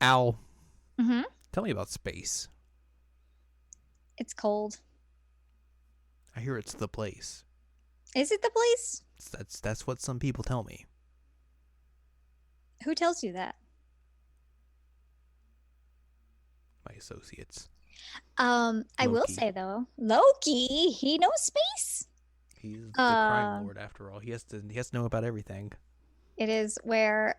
Al, Mm-hmm. tell me about space. It's cold. I hear it's the place. Is it the place? That's what some people tell me. Who tells you that? My associates. I will Loki. say though, Loki, he knows space. He's the crime Um, lord after all. He has to know about everything. it is where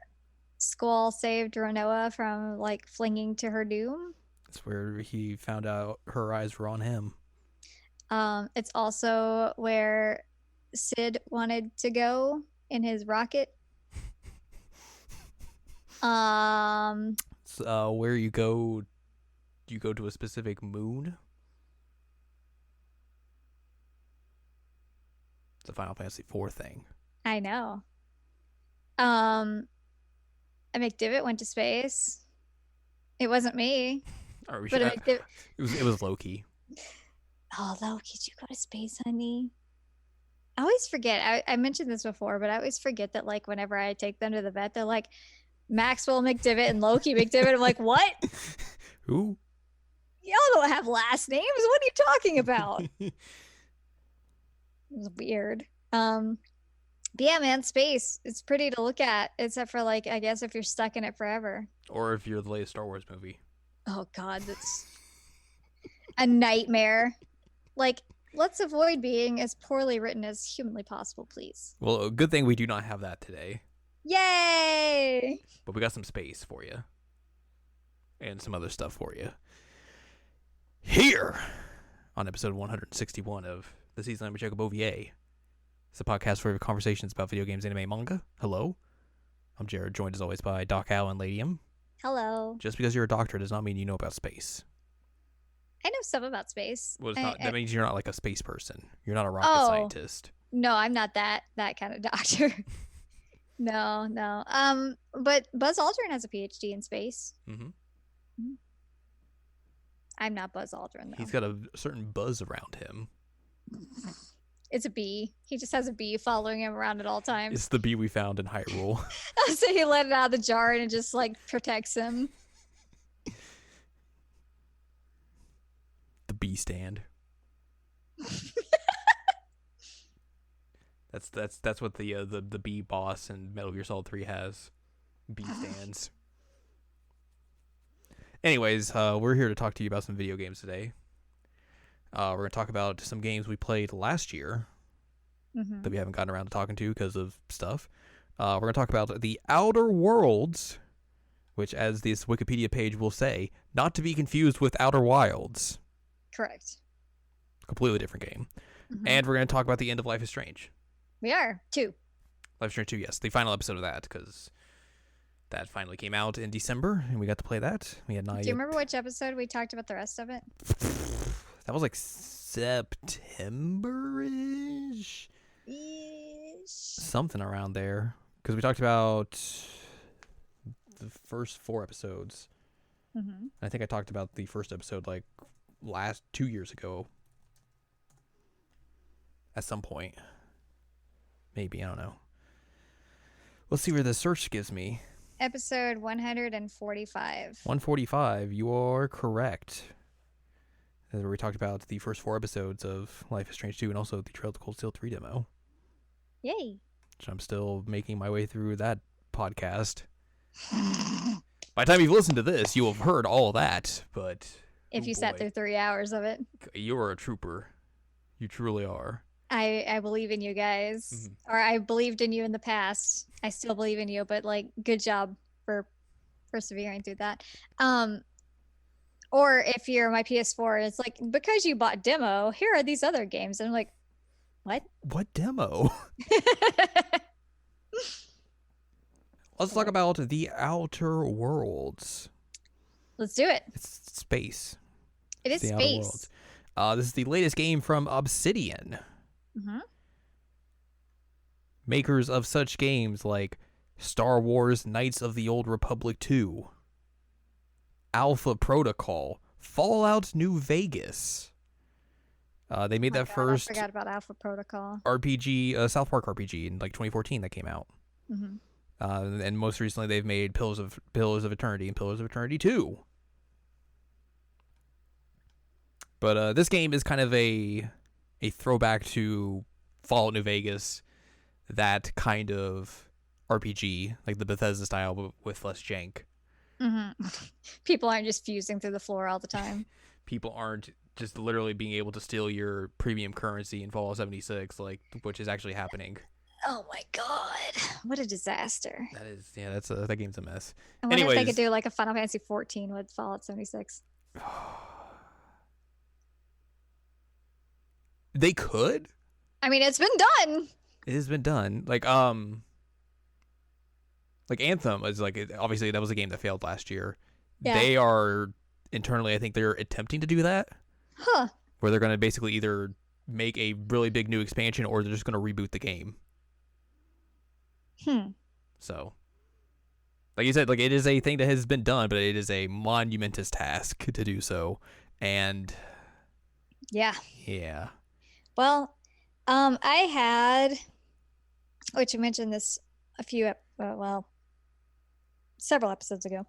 Squall saved Renoa from like flinging to her doom. It's where he found out her eyes were on him. It's also where Sid wanted to go in his rocket. It's, where you go to a specific moon. It's a Final Fantasy IV thing. I know. Um, McDivitt went to space. It wasn't me, Or we but should, McDivitt. it was Loki. Oh, Loki, did you go to space, honey? I always forget. I mentioned this before, but I always forget that like whenever I take them to the vet, they're like Maxwell McDivitt and Loki McDivitt. I'm like, what? Who? Y'all don't have last names. What are you talking about? It was weird. But yeah, man, space. It's pretty to look at, except for like I guess if you're stuck in it forever. Or if you're the latest Star Wars movie. Oh God, that's a nightmare. Like, let's avoid being as poorly written as humanly possible, please. Well, a good thing we do not have that today. Yay! But we got some space for you. And some other stuff for you. Here on episode 161 of the season of Checkup OVA. It's a podcast for conversations about video games, anime, manga. Hello. I'm Jared, joined as always by Doc Al and Ladium. Hello. Just because you're a doctor does not mean you know about space. I know some about space. Well, it's not. That means you're not like a space person. You're not a rocket scientist. No, I'm not that kind of doctor. No. But Buzz Aldrin has a PhD in space. Mm-hmm. I'm not Buzz Aldrin, though. He's got a certain buzz around him. It's a bee. He just has a bee following him around at all times. It's the bee we found in Hyrule. So he let it out of the jar and it just like protects him. The bee stand. That's what the bee boss in Metal Gear Solid 3 has. Bee stands. Anyways, we're here to talk to you about some video games today. We're going to talk about some games we played last year that we haven't gotten around to talking to because of stuff. We're going to talk about The Outer Worlds, which, as this Wikipedia page will say, not to be confused with Outer Wilds. Correct. Completely different game. And we're going to talk about the end of Life is Strange. We are. 2. Life is Strange 2, yes. The final episode of that, because that finally came out in December, and we got to play that. We had not. Do you remember which episode we talked about the rest of it? That was like September-ish? Something around there. Because we talked about the first 4 episodes. I think I talked about the first episode like 2 years ago. At some point. Maybe, I don't know. Let's see where the search gives me. Episode 145. 145, you are correct. Where we talked about the first 4 episodes of Life is Strange 2 and also the Trail to Cold Steel 3 demo. Yay. Which I'm still making my way through that podcast. By the time you've listened to this, you have heard all that, but... If you sat through 3 hours of it. You're a trooper. You truly are. I believe in you guys. Or I believed in you in the past. I still believe in you, but like, good job for persevering through that. Or if you're my PS4, it's like, because you bought demo, here are these other games. And I'm like, what? What demo? Let's talk about The Outer Worlds. Let's do it. It's space. It is The space. Outer Worlds. This is the latest game from Obsidian. Makers of such games like Star Wars Knights of the Old Republic 2, Alpha Protocol, Fallout New Vegas. They made first. I forgot about Alpha Protocol. RPG, South Park RPG in like 2014 that came out. And most recently they've made Pillars of Eternity and Pillars of Eternity 2. But this game is kind of a throwback to Fallout New Vegas, that kind of RPG, like the Bethesda style, but with less jank. Mm-hmm. People aren't just fusing through the floor all the time. People aren't just literally being able to steal your premium currency in Fallout 76, like, which is actually happening. Oh my god, what a disaster! That game's a mess. I wonder if they could do like a Final Fantasy 14 with Fallout 76. They could. I mean, it's been done. It has been done. Like Anthem is like, obviously that was a game that failed last year. Yeah. They are internally, I think they're attempting to do that. Huh. Where they're going to basically either make a really big new expansion or they're just going to reboot the game. So, like you said, like, it is a thing that has been done, but it is a monumentous task to do so. And yeah. Well, I had, which I mentioned this several episodes ago.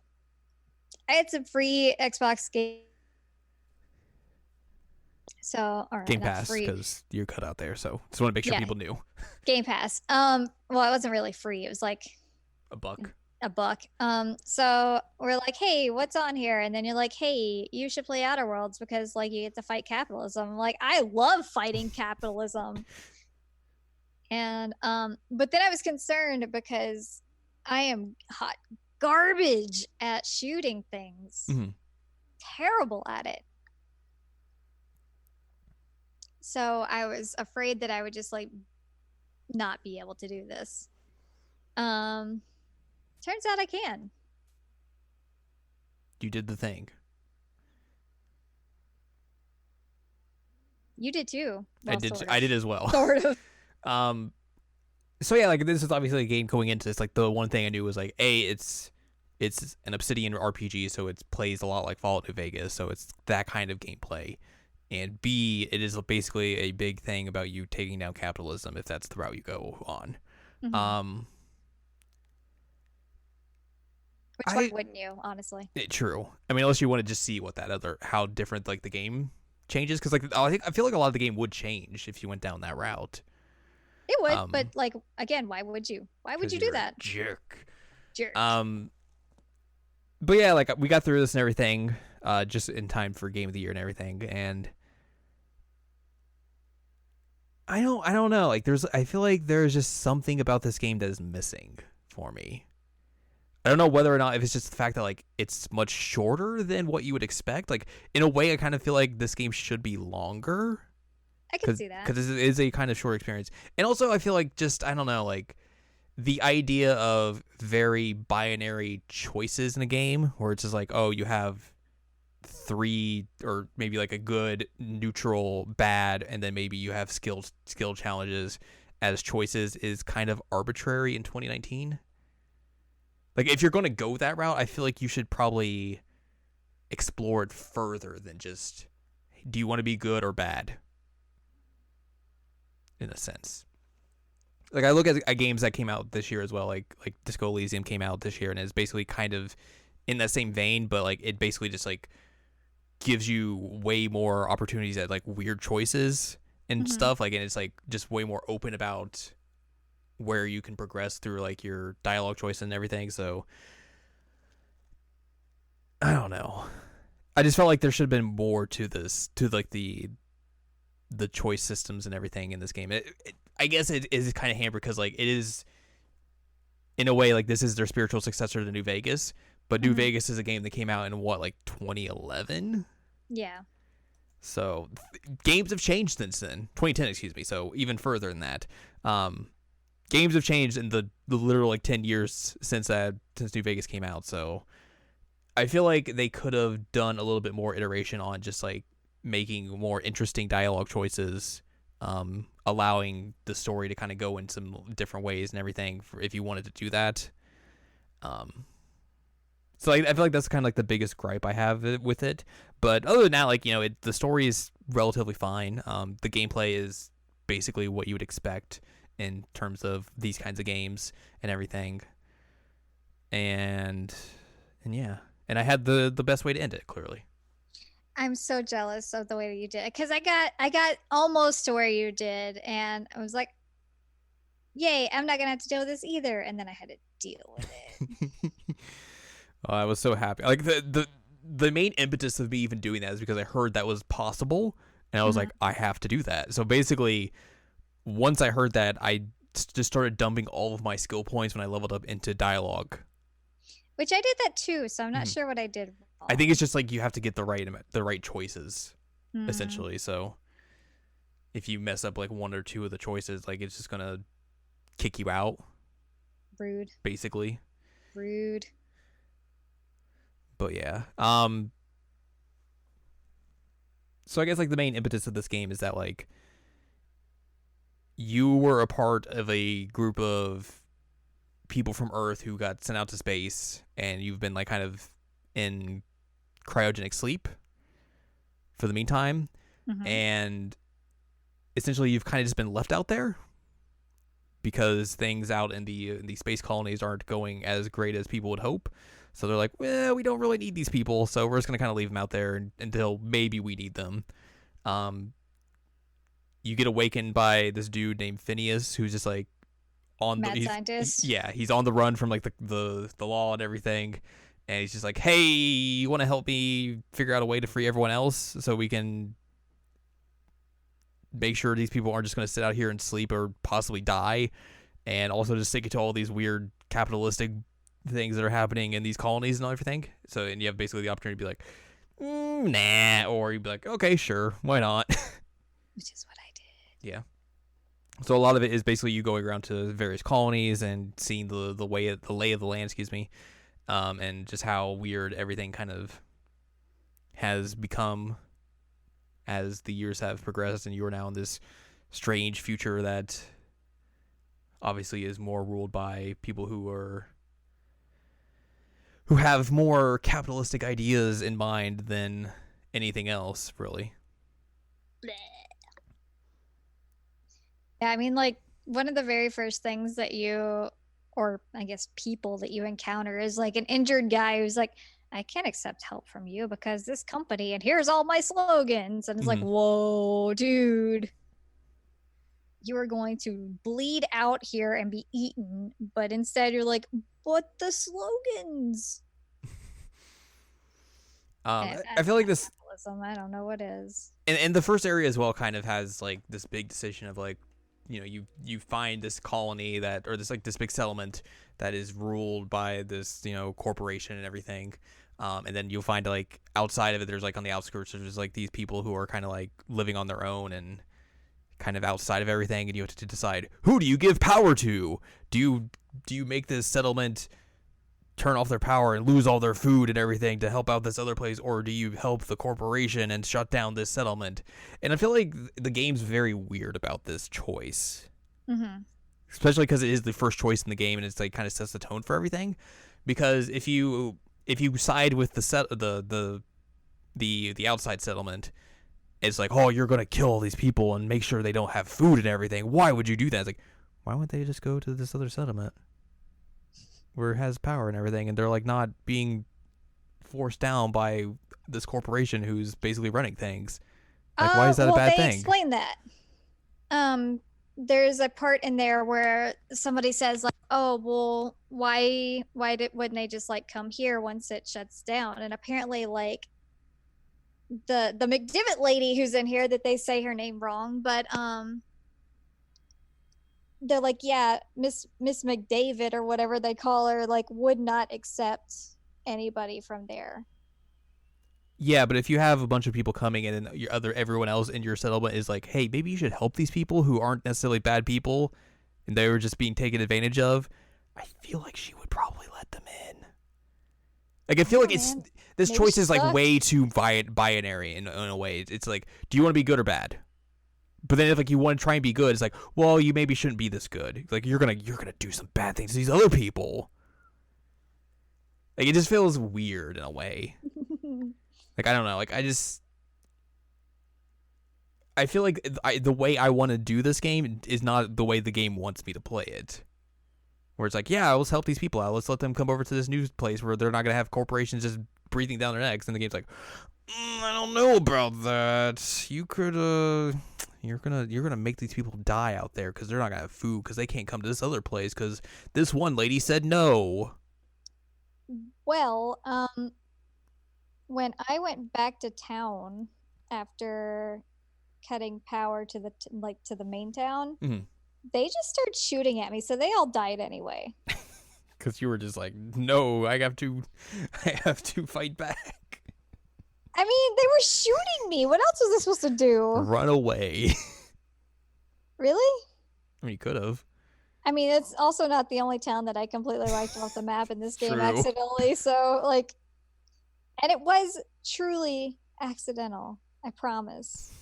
I had some free Xbox game. So, or Game Pass, because you're cut out there. So, just want to make sure people knew. Game Pass. Well, it wasn't really free. It was like $1. So we're like, hey, what's on here? And then you're like, hey, you should play Outer Worlds because like you get to fight capitalism. I'm like, I love fighting capitalism. And but then I was concerned because I am hot garbage at shooting things. Mm-hmm. Terrible at it. So I was afraid that I would just like not be able to do this. Turns out I can. You did the thing. You did too. Well, I did as well. Sort of. So yeah, like, this is obviously a game going into this. Like, the one thing I knew was like, it's an Obsidian RPG, so it plays a lot like Fallout New Vegas, so it's that kind of gameplay. And B, it is basically a big thing about you taking down capitalism if that's the route you go on. Mm-hmm. Which one wouldn't you, honestly? True. I mean, unless you want to just see what how different like the game changes, because like I feel like a lot of the game would change if you went down that route. It would, but like again, why would you? Why would you do that? Jerk. But yeah, like, we got through this and everything, just in time for Game of the Year and everything, and I don't know. Like, I feel like there's just something about this game that is missing for me. I don't know whether or not if it's just the fact that like it's much shorter than what you would expect. Like, in a way, I kind of feel like this game should be longer. I can see that, because it is a kind of short experience, and also I feel like just, I don't know, like, the idea of very binary choices in a game where it's just like, oh, you have 3, or maybe like a good, neutral, bad, and then maybe you have skill challenges as choices is kind of arbitrary in 2019. Like, if you're going to go that route, I feel like you should probably explore it further than just, do you want to be good or bad? In a sense. Like, I look at games that came out this year as well, like Disco Elysium came out this year and is basically kind of in that same vein, but like it basically just like gives you way more opportunities at like weird choices and stuff, like, and it's like just way more open about where you can progress through like your dialogue choice and everything. So I don't know. I just felt like there should have been more to this, to like the choice systems and everything in this game. I guess it is kind of hampered because like it is, in a way, like this is their spiritual successor to New Vegas, but New Vegas is a game that came out in what, like 2011? Yeah. So games have changed since then. 2010, excuse me. So even further than that. Games have changed in the literal like 10 years since New Vegas came out. So I feel like they could have done a little bit more iteration on just like making more interesting dialogue choices, allowing the story to kind of go in some different ways and everything if you wanted to do that. So I feel like that's kind of like the biggest gripe I have with it. But other than that, like, you know, the story is relatively fine. The gameplay is basically what you would expect in terms of these kinds of games and everything. and yeah, and I had the best way to end it. Clearly, I'm so jealous of the way that you did it because I got almost to where you did, and I was like, "Yay! I'm not gonna have to deal with this either." And then I had to deal with it. I was so happy. Like the main impetus of me even doing that is because I heard that was possible, and I was like, I have to do that. So basically, once I heard that, I just started dumping all of my skill points when I leveled up into dialogue. Which I did that too, so I'm not sure what I did wrong. I think it's just like you have to get the right choices, essentially. So if you mess up like one or two of the choices, like it's just gonna kick you out. Rude. Basically. Rude. But yeah. So I guess like the main impetus of this game is that like you were a part of a group of people from Earth who got sent out to space, and you've been like kind of in cryogenic sleep for the meantime, and essentially you've kind of just been left out there because things out in the space colonies aren't going as great as people would hope. So they're like, well, we don't really need these people, so we're just gonna kind of leave them out there until maybe we need them. You get awakened by this dude named Phineas, who's just like on mad scientist. Yeah, he's on the run from like the law and everything, and he's just like, hey, you want to help me figure out a way to free everyone else so we can make sure these people aren't just going to sit out here and sleep or possibly die, and also just stick it to all these weird capitalistic things that are happening in these colonies and everything. So, and you have basically the opportunity to be like, nah, or you'd be like, okay, sure, why not? Which is what I did. Yeah. So a lot of it is basically you going around to various colonies and seeing the lay of the land, excuse me, and just how weird everything kind of has become as the years have progressed, and you're now in this strange future that obviously is more ruled by people who have more capitalistic ideas in mind than anything else, really. Yeah, I mean, like, one of the very first things that you, or I guess people that you encounter, is like an injured guy who's like, I can't accept help from you because this company, and here's all my slogans. And it's like, whoa, dude, you are going to bleed out here and be eaten. But instead, you're like, but the slogans. I feel like this. I don't know what is. And the first area as well kind of has like this big decision of like, you know, you find this colony that, or this big settlement that is ruled by this, you know, corporation and everything. And then you'll find like outside of it, there's like on the outskirts, there's like these people who are kind of like living on their own and kind of outside of everything. And you have to decide, who do you give power to? Do you make this settlement turn off their power and lose all their food and everything to help out this other place, or do you help the corporation and shut down this settlement? And I feel like the game's very weird about this choice, especially because it is the first choice in the game, and it's like kind of sets the tone for everything. Because if you side with the outside settlement, it's like, oh, you're gonna kill all these people and make sure they don't have food and everything. Why would you do that? It's like, why wouldn't they just go to this other settlement where it has power and everything, and they're like not being forced down by this corporation who's basically running things? Like, why is that a bad thing? They explain that. There's a part in there where somebody says like, oh, well, wouldn't they just like come here once it shuts down? And apparently like the McDivitt lady who's in here, that they say her name wrong, but they're like, yeah, Miss McDavid or whatever they call her, like would not accept anybody from there. Yeah, but if you have a bunch of people coming in and everyone else in your settlement is like, hey, maybe you should help these people who aren't necessarily bad people and they were just being taken advantage of, I feel like she would probably let them in. Like, I feel like this choice is like way too binary in a way. It's like, do you want to be good or bad? But then if like you want to try and be good, it's like, well, you maybe shouldn't be this good. Like you're gonna do some bad things to these other people. Like it just feels weird in a way. Like I don't know. Like I feel like the way I want to do this game is not the way the game wants me to play it. where it's like, yeah, let's help these people out. Let's let them come over to this new place where they're not gonna have corporations just breathing down their necks. And the game's like, I don't know about that. You could you're gonna make these people die out there because they're not gonna have food because they can't come to this other place because this one lady said no. Well, when I went back to town after cutting power to the main town, they just started shooting at me, so they all died anyway. Because you were just like, no, I have to fight back. I mean, they were shooting me. What else was I supposed to do? Run away. Really? I mean, you could have. I mean, it's also not the only town that I completely wiped off the map in this game accidentally. So, like, and it was truly accidental. I promise.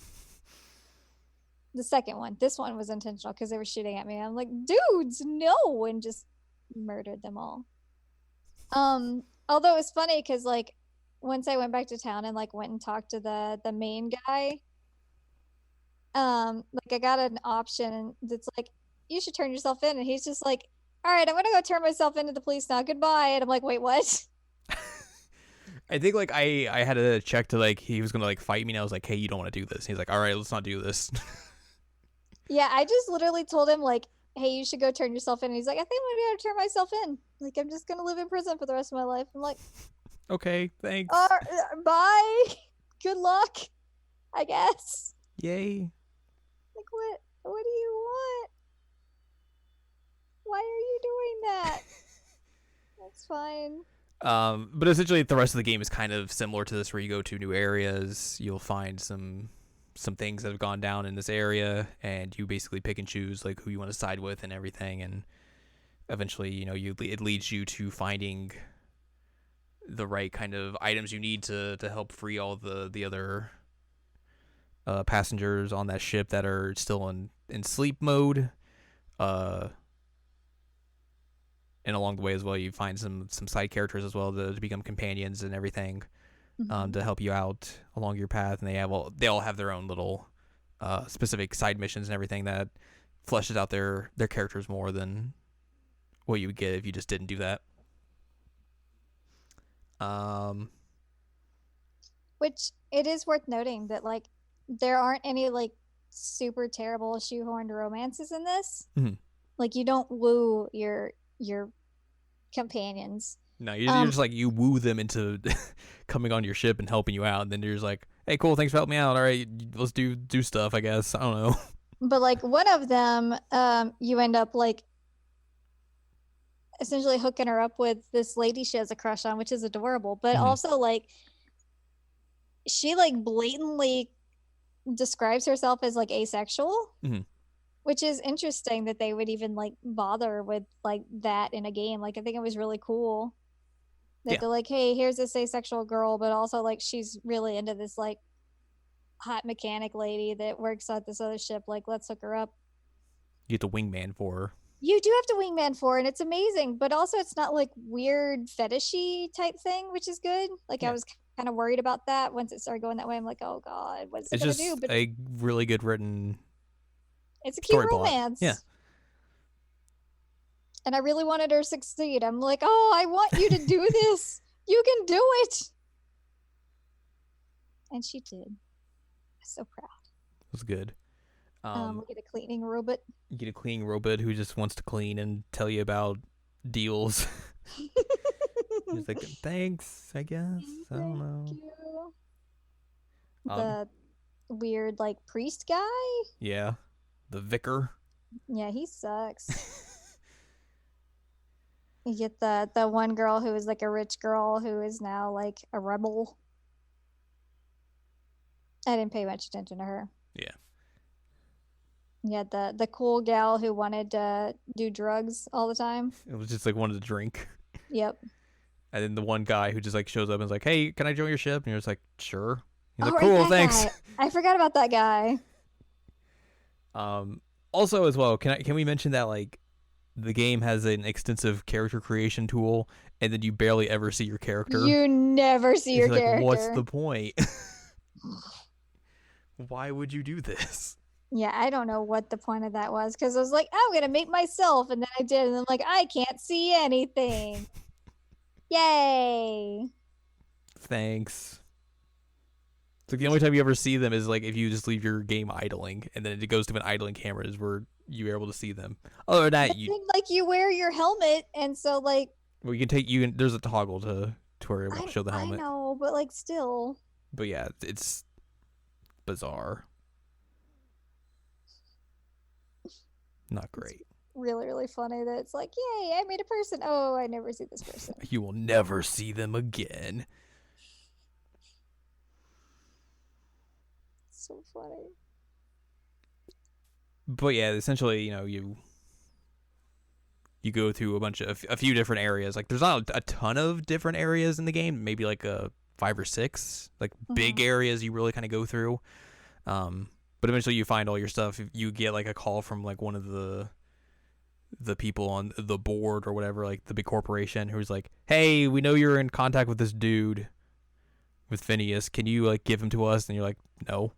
The second one. This one was intentional because they were shooting at me. I'm like, dudes, no, and just murdered them all. Although it was funny because like once I went back to town and like went and talked to the main guy, like I got an option that's like, you should turn yourself in, and he's just like, all right, I'm gonna go turn myself into the police now. Goodbye. And I'm like, wait, what? I think like I had to check to like he was gonna like fight me, and I was like, hey, you don't want to do this. And he's like, all right, let's not do this. Yeah, I just literally told him like, hey, you should go turn yourself in. And he's like, I think I'm gonna turn myself in. Like, I'm just gonna live in prison for the rest of my life. I'm like, okay, thanks. Bye. Good luck, I guess. Yay. Like, what do you want? Why are you doing that? That's fine. But essentially the rest of the game is kind of similar to this, where you go to new areas, you'll find some things that have gone down in this area, and you basically pick and choose like who you want to side with and everything, and eventually, you know, it leads you to finding the right kind of items you need to help free all the other passengers on that ship that are still in sleep mode. And along the way as well, you find some side characters as well to become companions and everything, to help you out along your path. And they all have their own little specific side missions and everything that fleshes out their characters more than what you would get if you just didn't do that. Which it is worth noting that like there aren't any like super terrible shoehorned romances in this. Like you don't woo your companions. No, you're just like, you woo them into coming on your ship and helping you out, and then you're just like, hey, cool, thanks for helping me out. All right, let's do stuff, I guess. I don't know. But like one of them, you end up like essentially hooking her up with this lady she has a crush on, which is adorable. But also like she like blatantly describes herself as like asexual. Which is interesting that they would even like bother with like that in a game. Like I think it was really cool that they're like, hey, here's this asexual girl, but also like she's really into this like hot mechanic lady that works at this other ship. Like, let's hook her up. You get the wingman for her. You do have to wingman for her, and it's amazing. But also it's not like weird fetishy type thing, which is good. Like I was kind of worried about that once it started going that way. I'm like, oh god, what's it gonna do? But a really good written. It's a cute romance. Yeah. And I really wanted her to succeed. I'm like, oh, I want you to do this. You can do it. And she did. I'm so proud. It was good. We get a cleaning robot. You get a cleaning robot who just wants to clean and tell you about deals. He's like, thanks, I guess. I don't know. You. The weird, like, priest guy? Yeah. The vicar. Yeah, he sucks. You get the one girl who is like a rich girl who is now like a rebel. I didn't pay much attention to her. Yeah. You had the cool gal who wanted to do drugs all the time. It was just like wanted to drink. Yep. And then the one guy who just like shows up and is like, hey, can I join your ship? And you're just like, sure. He's like, cool, thanks. Guy. I forgot about that guy. Also as well, can we mention that like the game has an extensive character creation tool, and then you barely ever see your character. You never see your character. What's the point? Why would you do this? Yeah, I don't know what the point of that was because I was like, I'm gonna make myself, and then I did, and I'm like, I can't see anything. Yay! Thanks. It's like the only time you ever see them is like if you just leave your game idling, and then it goes to an idling camera is where you're able to see them. Other than that, But then, like, you wear your helmet, and so like, well, you can take you. There's a toggle to where it won't show the I helmet. know, but like, still. But yeah, it's bizarre. Not It's great. really, really funny that it's like, yay, I made a person. Oh, I never see this person. You will never see them again. So funny. But yeah, essentially, you go through a few different areas. Like there's not a ton of different areas in the game, maybe like a 5 or 6 like big areas you really kind of go through. But eventually you find all your stuff. You get like a call from like one of the people on the board or whatever, like the big corporation, who's like, "Hey, we know you're in contact with this dude, with Phineas. Can you like give him to us?" And you're like, "No."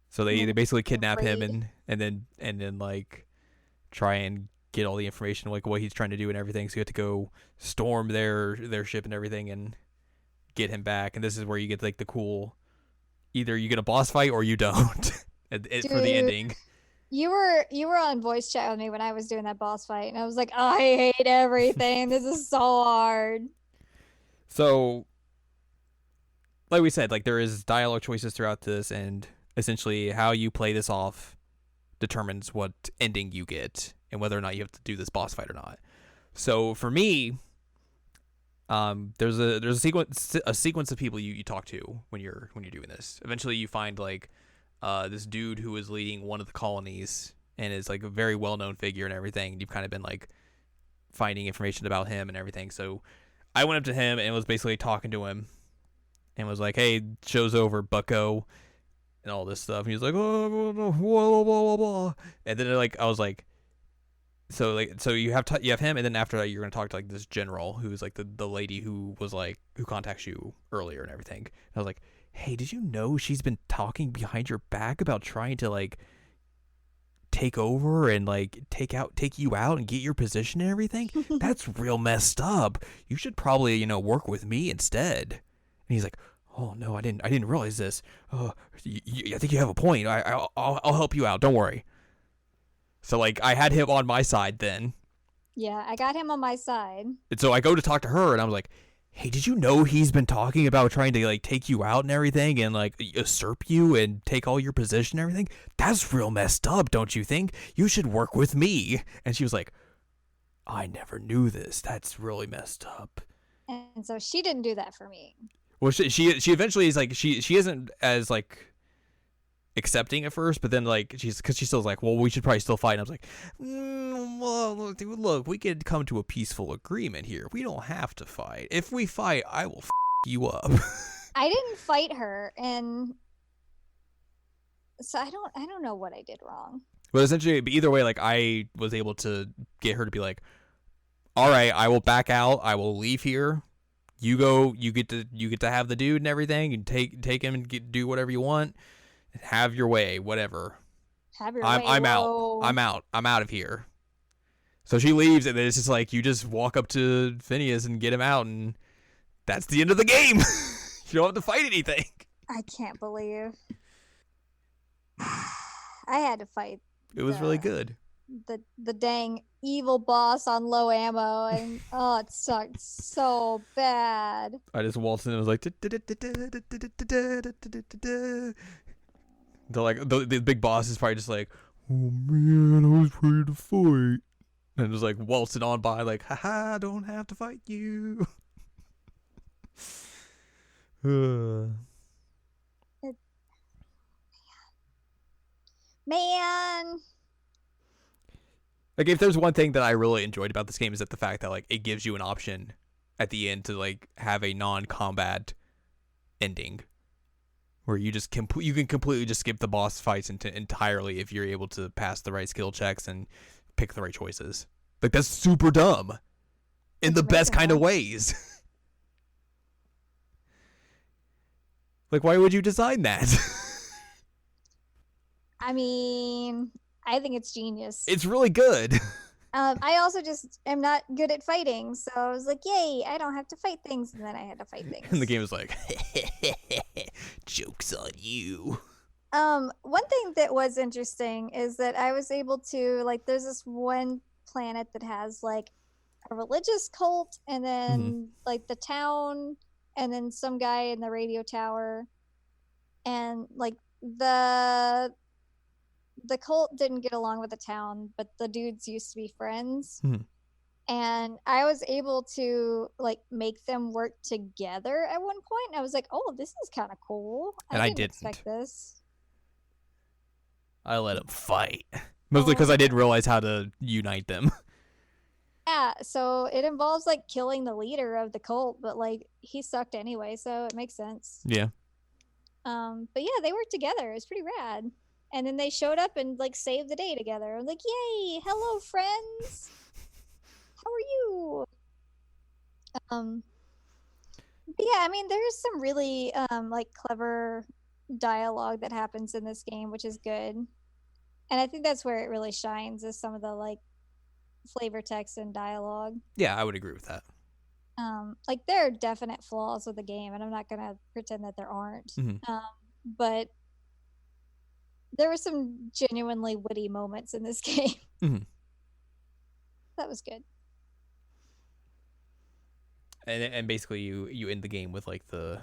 So they basically kidnap him and then like try and get all the information, like what he's trying to do and everything. So you have to go storm their ship and everything and get him back. And this is where you get like the cool, either you get a boss fight or you don't for the ending. You were on voice chat with me when I was doing that boss fight, and I was like, I hate everything. This is so hard. So, like we said, like there is dialogue choices throughout this, and essentially how you play this off determines what ending you get and whether or not you have to do this boss fight or not. So for me, there's a sequence of people you talk to when you're doing this. Eventually, you find like this dude who is leading one of the colonies and is like a very well known figure and everything. You've kind of been like finding information about him and everything. So I went up to him and was basically talking to him and was like, "Hey, show's over, Bucko," and all this stuff. And he was like, "Oh, blah, blah, blah, blah." And then like I was like, so you have you have him, and then after that you're gonna talk to like this general who's like the lady who was like who contacts you earlier and everything. And I was like, "Hey, did you know she's been talking behind your back about trying to like take over and like take you out and get your position and everything? That's real messed up. You should probably work with me instead." And he's like, "Oh no, I didn't realize this. I think you have a point. I'll help you out. Don't worry." So like I had him on my side then. Yeah, I got him on my side. And so I go to talk to her and I was like, "Hey, did you know he's been talking about trying to like take you out and everything and like usurp you and take all your position and everything? That's real messed up, don't you think? You should work with me." And she was like, "I never knew this. That's really messed up." And so she didn't do that for me. Well, she eventually is like she isn't as like accepting at first, but then like because she still's like, "Well, we should probably still fight." And I was like, "Well, look, we could come to a peaceful agreement here. We don't have to fight. If we fight, I will you up." I didn't fight her, and so I don't know what I did wrong. But essentially, either way, like I was able to get her to be like, "All right, I will back out. I will leave here. You go. You get to have the dude and everything, and take him and do whatever you want. Have your way, whatever. Have your I'm way. I'm Whoa. out. I'm out of here." So she leaves, and then it's just like you just walk up to Phineas and get him out, and that's the end of the game. You don't have to fight anything. I can't believe I had to fight. It was really good. The dang evil boss on low ammo, and oh, it sucked so bad. I just waltzed in and was like, the big boss is probably just like, "Oh man, I was ready to fight," and just like waltzing on by like, "Haha, I don't have to fight you." Man. Like if there's one thing that I really enjoyed about this game is that the fact that like it gives you an option at the end to like have a non-combat ending where you just you can completely just skip the boss fights entirely if you're able to pass the right skill checks and pick the right choices. Like that's super dumb in the best kind of ways. Like, why would you design that? I mean, I think it's genius. It's really good. I also just am not good at fighting, so I was like, yay, I don't have to fight things, and then I had to fight things. And the game was like, joke's on you. One thing that was interesting is that I was able to, like, there's this one planet that has like a religious cult, and then like the town, and then some guy in the radio tower, and like the cult didn't get along with the town, but the dudes used to be friends. And I was able to like make them work together at one point. I was like, oh, this is kind of cool. And I didn't expect this. I let them fight. Mostly because I didn't realize how to unite them. Yeah, so it involves like killing the leader of the cult, but like he sucked anyway, so it makes sense. Yeah. But yeah, they worked together. It was pretty rad. And then they showed up and like saved the day together. I'm like, yay, hello friends. How are you? But yeah, I mean, there's some really like clever dialogue that happens in this game, which is good. And I think that's where it really shines, is some of the like flavor text and dialogue. Yeah, I would agree with that. Like there are definite flaws with the game, and I'm not gonna pretend that there aren't. But there were some genuinely witty moments in this game. That was good. And basically you end the game with like the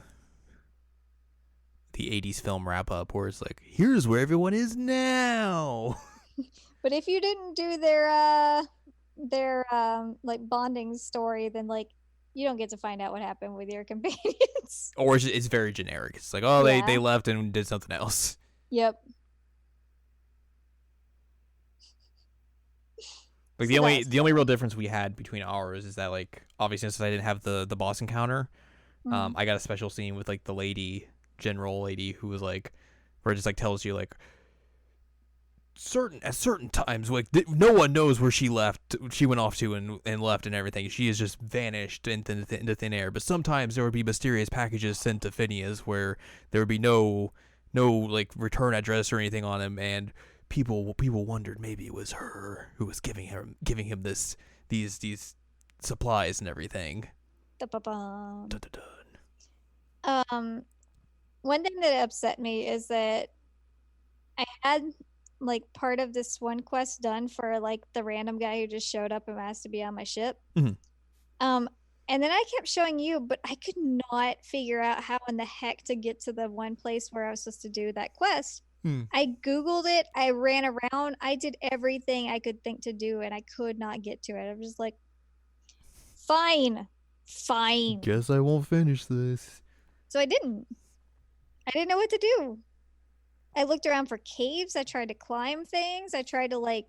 80s film wrap up where it's like, here's where everyone is now. But if you didn't do their like bonding story, then like you don't get to find out what happened with your companions. Or it's very generic. It's like, oh, they left and did something else. Yep. Like the only real difference we had between ours is that, like, obviously since I didn't have the boss encounter, I got a special scene with like the general lady who was like, where it just like tells you like at certain times, like no one knows where she went off to and left and everything. She has just vanished into thin air. But sometimes there would be mysterious packages sent to Phineas where there would be no like return address or anything on them, and people wondered maybe it was her who was giving him these supplies and everything. One thing that upset me is that I had like part of this one quest done for like the random guy who just showed up and asked to be on my ship. And then I kept showing you, but I could not figure out how in the heck to get to the one place where I was supposed to do that quest. I Googled it. I ran around. I did everything I could think to do, and I could not get to it. I was just like, fine. Guess I won't finish this. So I didn't know what to do. I looked around for caves. I tried to climb things. I tried to like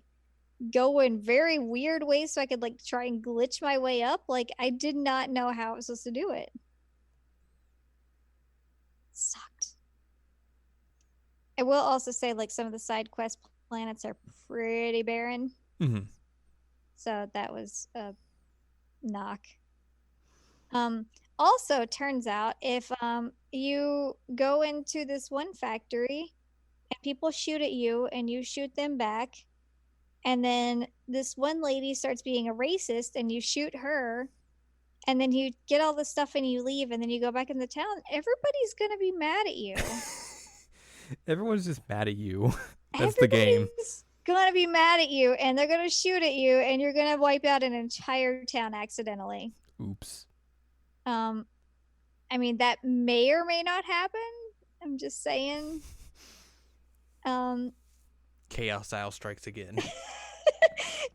go in very weird ways so I could like try and glitch my way up. Like I did not know how I was supposed to do it. Sucked. I will also say like some of the side quest planets are pretty barren. So that was a knock. Also, it turns out if you go into this one factory and people shoot at you and you shoot them back, and then this one lady starts being a racist and you shoot her, and then you get all the stuff and you leave, and then you go back in the town, everybody's going to be mad at you. Everyone's just mad at you. That's the game. Going to be mad at you, and they're going to shoot at you, and you're going to wipe out an entire town accidentally. Oops. I mean, that may or may not happen. I'm just saying. Chaos style strikes again.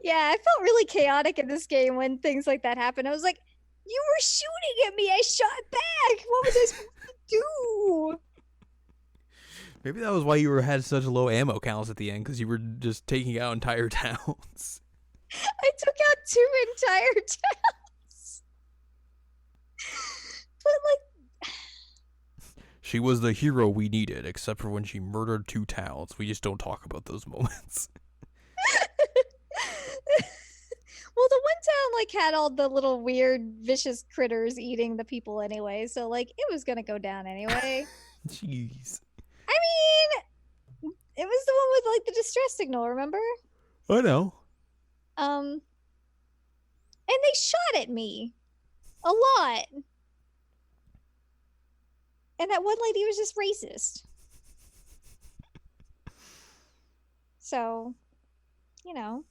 Yeah, I felt really chaotic in this game when things like that happened. I was like, you were shooting at me. I shot back. What was I supposed to do? Maybe that was why you had such low ammo counts at the end, because you were just taking out entire towns. I took out 2 entire towns. But like, she was the hero we needed, except for when she murdered 2 towns. We just don't talk about those moments. Well, the one town like had all the little weird vicious critters eating the people anyway, so like it was gonna go down anyway. Jeez. I mean, it was the one with like the distress signal, remember? I know. And they shot at me a lot. And that one lady was just racist. So, you know.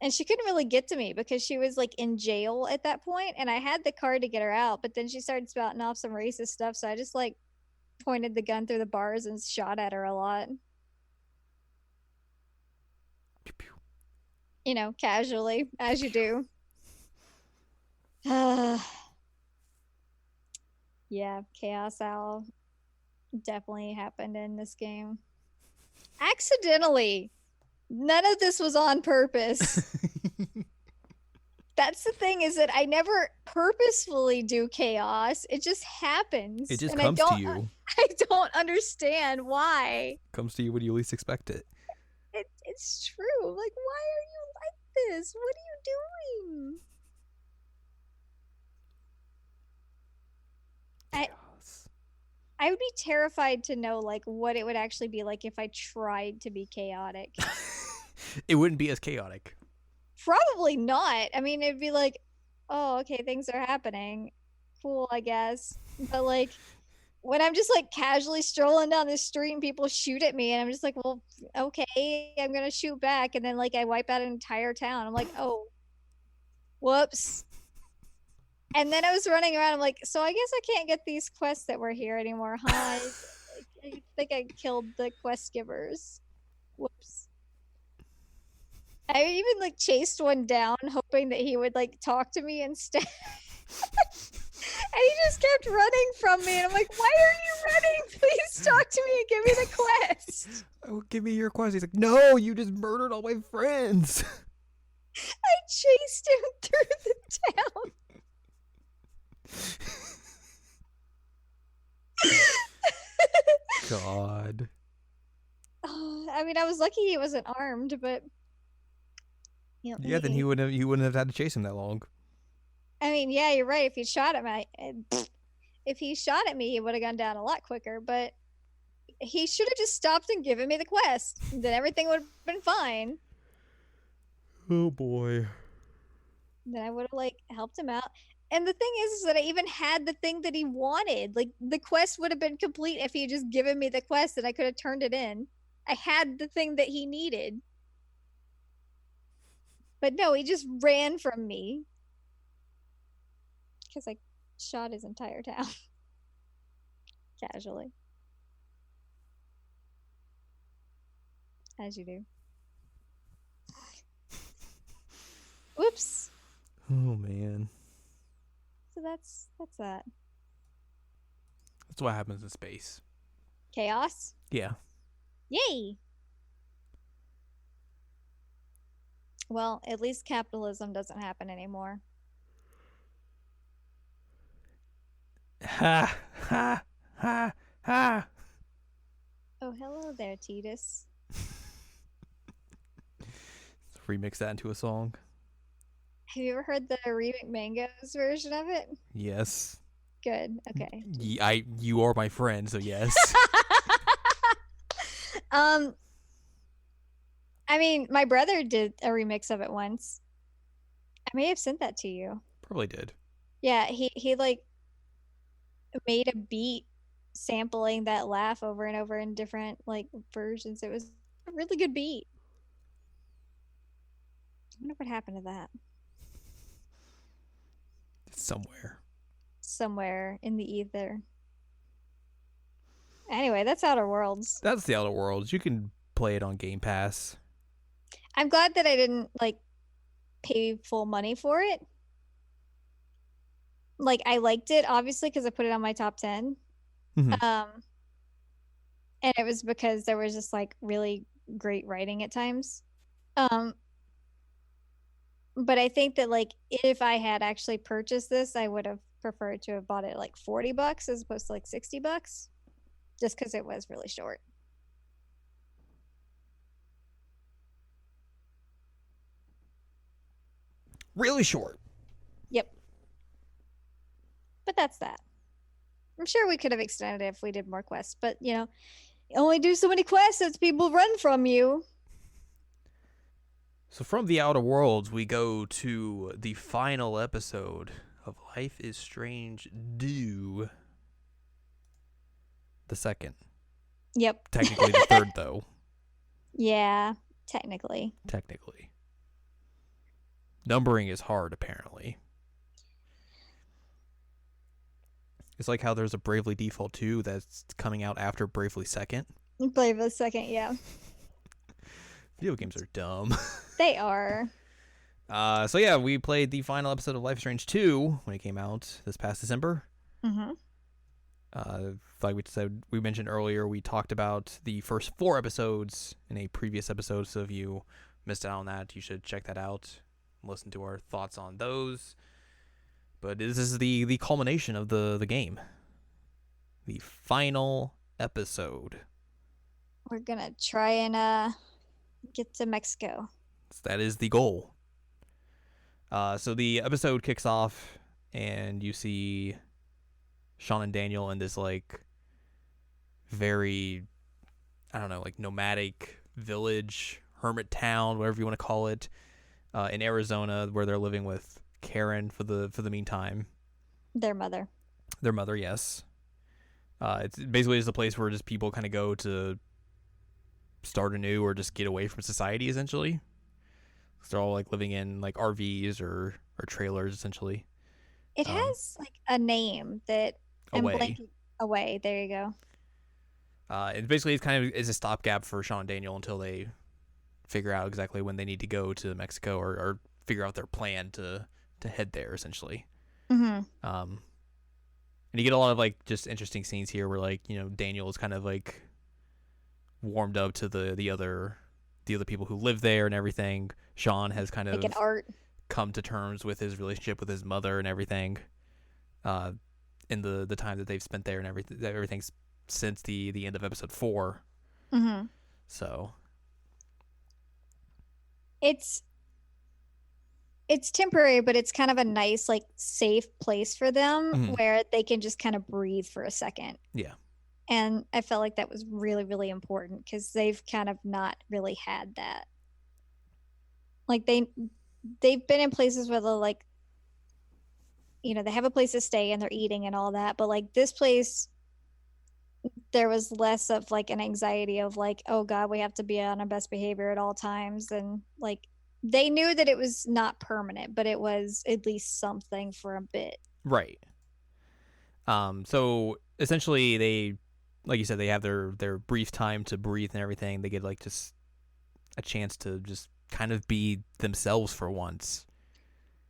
And she couldn't really get to me because she was like in jail at that point, and I had the card to get her out, but then she started spouting off some racist stuff, so I just like pointed the gun through the bars and shot at her a lot. Pew, pew, You know, casually, pew, as you pew. do. Yeah, Chaos Owl definitely happened in this game. Accidentally. None of this was on purpose. That's the thing, is that I never purposefully do chaos. It just It happens. just And comes to you. I don't understand why. Comes to you when you least expect it. It's true. Like, why are you like this? What are you doing? Chaos. I would be terrified to know like what it would actually be like if I tried to be chaotic. It wouldn't be as chaotic. Probably not. I mean, it'd be like, oh, okay, things are happening. Cool, I guess. But like when I'm just like casually strolling down the street and people shoot at me and I'm just like, well, okay, I'm gonna shoot back, and then like I wipe out an entire town. I'm like, oh, whoops. And then I was running around. I'm like, so I guess I can't get these quests that were here anymore, huh? I think I killed the quest givers. Whoops. I even like chased one down, hoping that he would like talk to me instead. And he just kept running from me, and I'm like, why are you running? Please talk to me and give me the quest. Oh, give me your quest. He's like, no, you just murdered all my friends. I chased him through the town. God. I mean, I was lucky he wasn't armed, but you know, Yeah, then you wouldn't have had to chase him that long. I mean, yeah, you're right. If he shot at me, he would have gone down a lot quicker. But he should have just stopped and given me the quest. Then everything would have been fine. Oh boy. Then I would have like helped him out. And the thing is that I even had the thing that he wanted. Like the quest would have been complete if he had just given me the quest, and I could have turned it in. I had the thing that he needed. But no, he just ran from me because I shot his entire town casually, as you do. Whoops. Oh man. So that's that. That's what happens in space. Chaos. Yeah. Yay. Well, at least capitalism doesn't happen anymore. Ha ha ha ha. Oh, hello there, Titus. Let's remix that into a song. Have you ever heard the Remix Mangoes version of it? Yes. Good. Okay. You are my friend, so yes. I mean, my brother did a remix of it once. I may have sent that to you. Probably did. Yeah, he like made a beat sampling that laugh over and over in different like versions. It was a really good beat. I wonder what happened to that. Somewhere in the ether. Anyway, that's Outer Worlds. That's the Outer Worlds. You can play it on Game Pass. I'm glad that I didn't like pay full money for it. Like I liked it obviously because I put it on my top 10. Mm-hmm. And it was because there was just like really great writing at times. But I think that like if I had actually purchased this, I would have preferred to have bought it like $40 as opposed to like $60, just because it was really short. Really short. Yep. But that's that. I'm sure we could have extended it if we did more quests, but you only do so many quests as people run from you. So from the Outer Worlds, we go to the final episode of Life is Strange Do. The second. Yep. Technically the third, though. Yeah, technically. Technically. Numbering is hard, apparently. It's like how there's a Bravely Default 2 that's coming out after Bravely Second. Bravely Second, yeah. Video games are dumb. They are. So yeah, we played the final episode of Life is Strange 2 when it came out this past December. Mm-hmm. Like we mentioned earlier, we talked about the first 4 episodes in a previous episode, so if you missed out on that, you should check that out and listen to our thoughts on those. But this is the culmination of the game. The final episode. We're gonna try and get to Mexico. That is the goal. So the episode kicks off, and you see Sean and Daniel in this like very, I don't know, like nomadic village, hermit town, whatever you want to call it, in Arizona, where they're living with Karen for the meantime. Their mother. Their mother, yes. It's basically just a place where just people kind of go to start anew or just get away from society, essentially. So they're all like living in like RVs or trailers, essentially. It has like a name that Away. Away. There you go. And basically, it's a stopgap for Sean and Daniel until they figure out exactly when they need to go to Mexico or figure out their plan to head there, essentially. Mm-hmm. And you get a lot of like just interesting scenes here where like Daniel is kind of like warmed up to the other people who live there and everything. Sean has kind of come to terms with his relationship with his mother and everything. In the time that they've spent there and everything's since the end of episode 4. Mm-hmm. So it's temporary, but it's kind of a nice like safe place for them where they can just kind of breathe for a second. Yeah. And I felt like that was really, really important because they've kind of not really had that. Like they've been in places where they're like, they have a place to stay and they're eating and all that. But like this place, there was less of like an anxiety of like, oh God, we have to be on our best behavior at all times. And like they knew that it was not permanent, but it was at least something for a bit. Right. So essentially they, like you said, they have their brief time to breathe and everything. They get like just a chance to just kind of be themselves for once.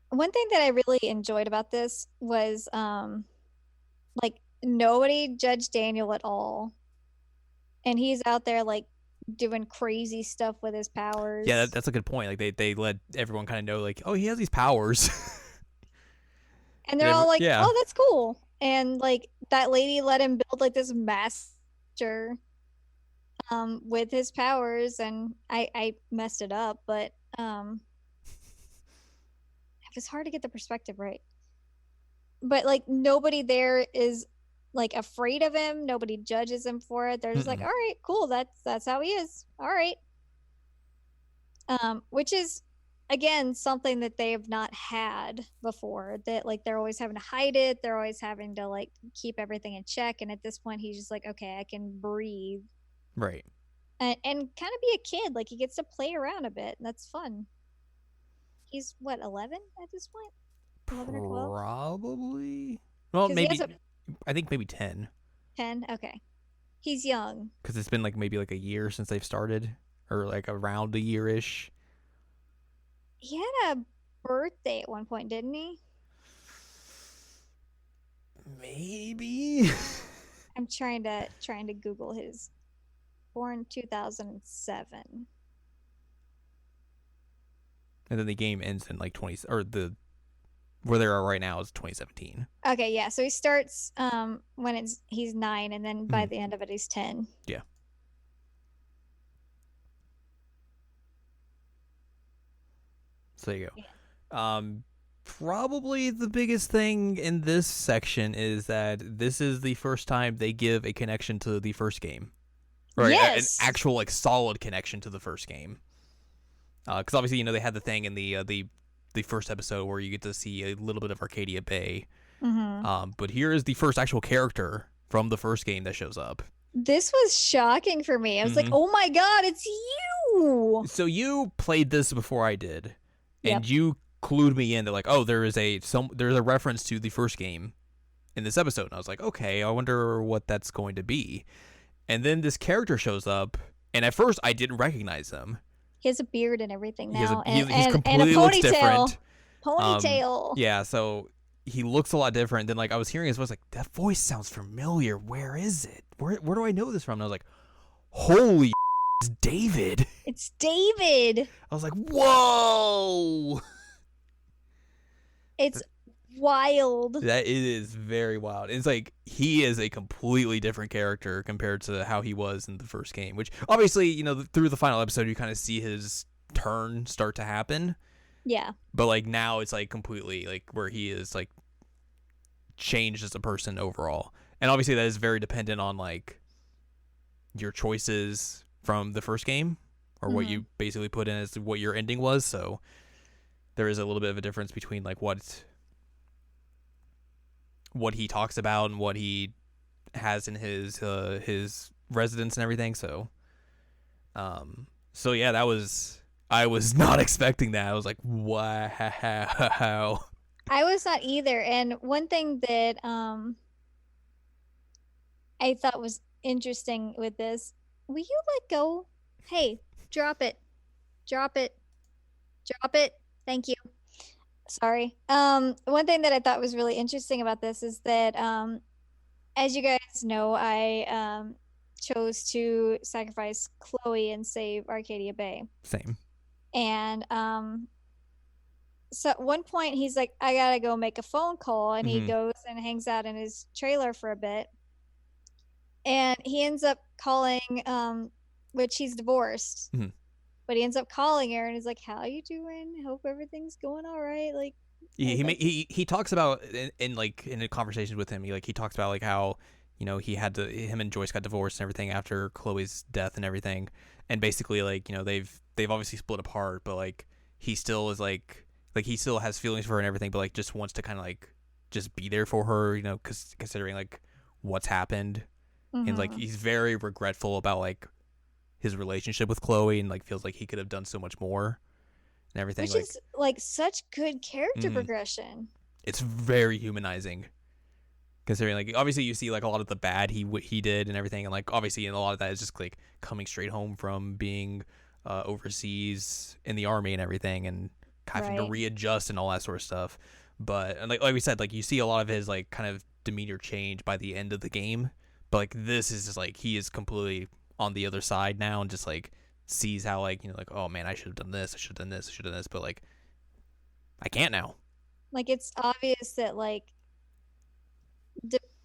One thing that I really enjoyed about this was like nobody judged Daniel at all. And he's out there like doing crazy stuff with his powers. Yeah, that's a good point. Like they let everyone kind of know like, oh, he has these powers. And they're all like, yeah. Oh, that's cool. And like that lady let him build like this master with his powers, and I messed it up, but it was hard to get the perspective right. But like nobody there is like afraid of him. Nobody judges him for it. They're just like, all right, cool. That's how he is. All right. Which is again something that they have not had before. That like they're always having to hide it. They're always having to like keep everything in check. And at this point, he's just like, okay, I can breathe. Right. And kind of be a kid. Like he gets to play around a bit, and that's fun. He's what, 11 at this point? 11 or 12? Probably. Well, maybe. I think maybe 10. 10? Okay. He's young. Because it's been like maybe like a year since they've started, or like around a year-ish. He had a birthday at one point, didn't he? Maybe. I'm trying to Google his. Born 2007. And then the game ends in like where they are right now is 2017. Okay, yeah. So he starts when he's 9, and then by the end of it he's 10. Yeah. So there you go. Yeah. Probably the biggest thing in this section is that this is the first time they give a connection to the first game. Right, an Yes. actual like solid connection to the first game. Because obviously, they had the thing in the first episode where you get to see a little bit of Arcadia Bay. But here is the first actual character from the first game that shows up. This was shocking for me. I was like, oh my God, it's you. So you played this before I did, and Yep. you clued me in that like, oh, there's a reference to the first game in this episode. And I was like, okay, I wonder what that's going to be. And then this character shows up, and at first I didn't recognize him. He has a beard and everything now, He's and completely a looks ponytail. different. Ponytail. Yeah, so he looks a lot different. Then like I was hearing his voice, like that voice sounds familiar. Where is it? Where do I know this from? And I was like, holy, it's David. It's David. I was like, whoa. It's wild. That it is very wild. It's like he is a completely different character compared to how he was in the first game, which obviously, through the final episode you kind of see his turn start to happen. Yeah. But like now it's like completely like where he is like changed as a person overall. And obviously that is very dependent on like your choices from the first game or what you basically put in as what your ending was. So there is a little bit of a difference between like what he talks about and what he has in his residence and everything. So yeah, I was not expecting that. I was like, wow. I was not either. And one thing that I thought was interesting with this, will you let go? Hey, drop it. Drop it. Drop it. Thank you. Sorry. One thing that I thought was really interesting about this is that as you guys know, I chose to sacrifice Chloe and save Arcadia Bay. Same. And so at one point he's like, I gotta go make a phone call, and he goes and hangs out in his trailer for a bit, and he ends up calling which he's divorced, but he ends up calling her and he's like, how you doing? Hope everything's going all right. Like he talks about in a conversation with him, he talks about like how him and Joyce got divorced and everything after Chloe's death and everything, and basically like they've obviously split apart, but like he still is like he still has feelings for her and everything, but like just wants to kind of like just be there for her, because considering like what's happened, and like he's very regretful about like his relationship with Chloe, and like feels like he could have done so much more and everything. Which is like such good character progression. It's very humanizing, considering like obviously you see like a lot of the bad he did and everything, and like obviously and a lot of that is just like coming straight home from being overseas in the army and everything, and having to readjust and all that sort of stuff. But and like we said, like you see a lot of his like kind of demeanor change by the end of the game, but like this is just like he is completely on the other side now and just like sees how like like, oh man, I should have done this, I should have done this, I should have done this, but like I can't now. Like it's obvious that like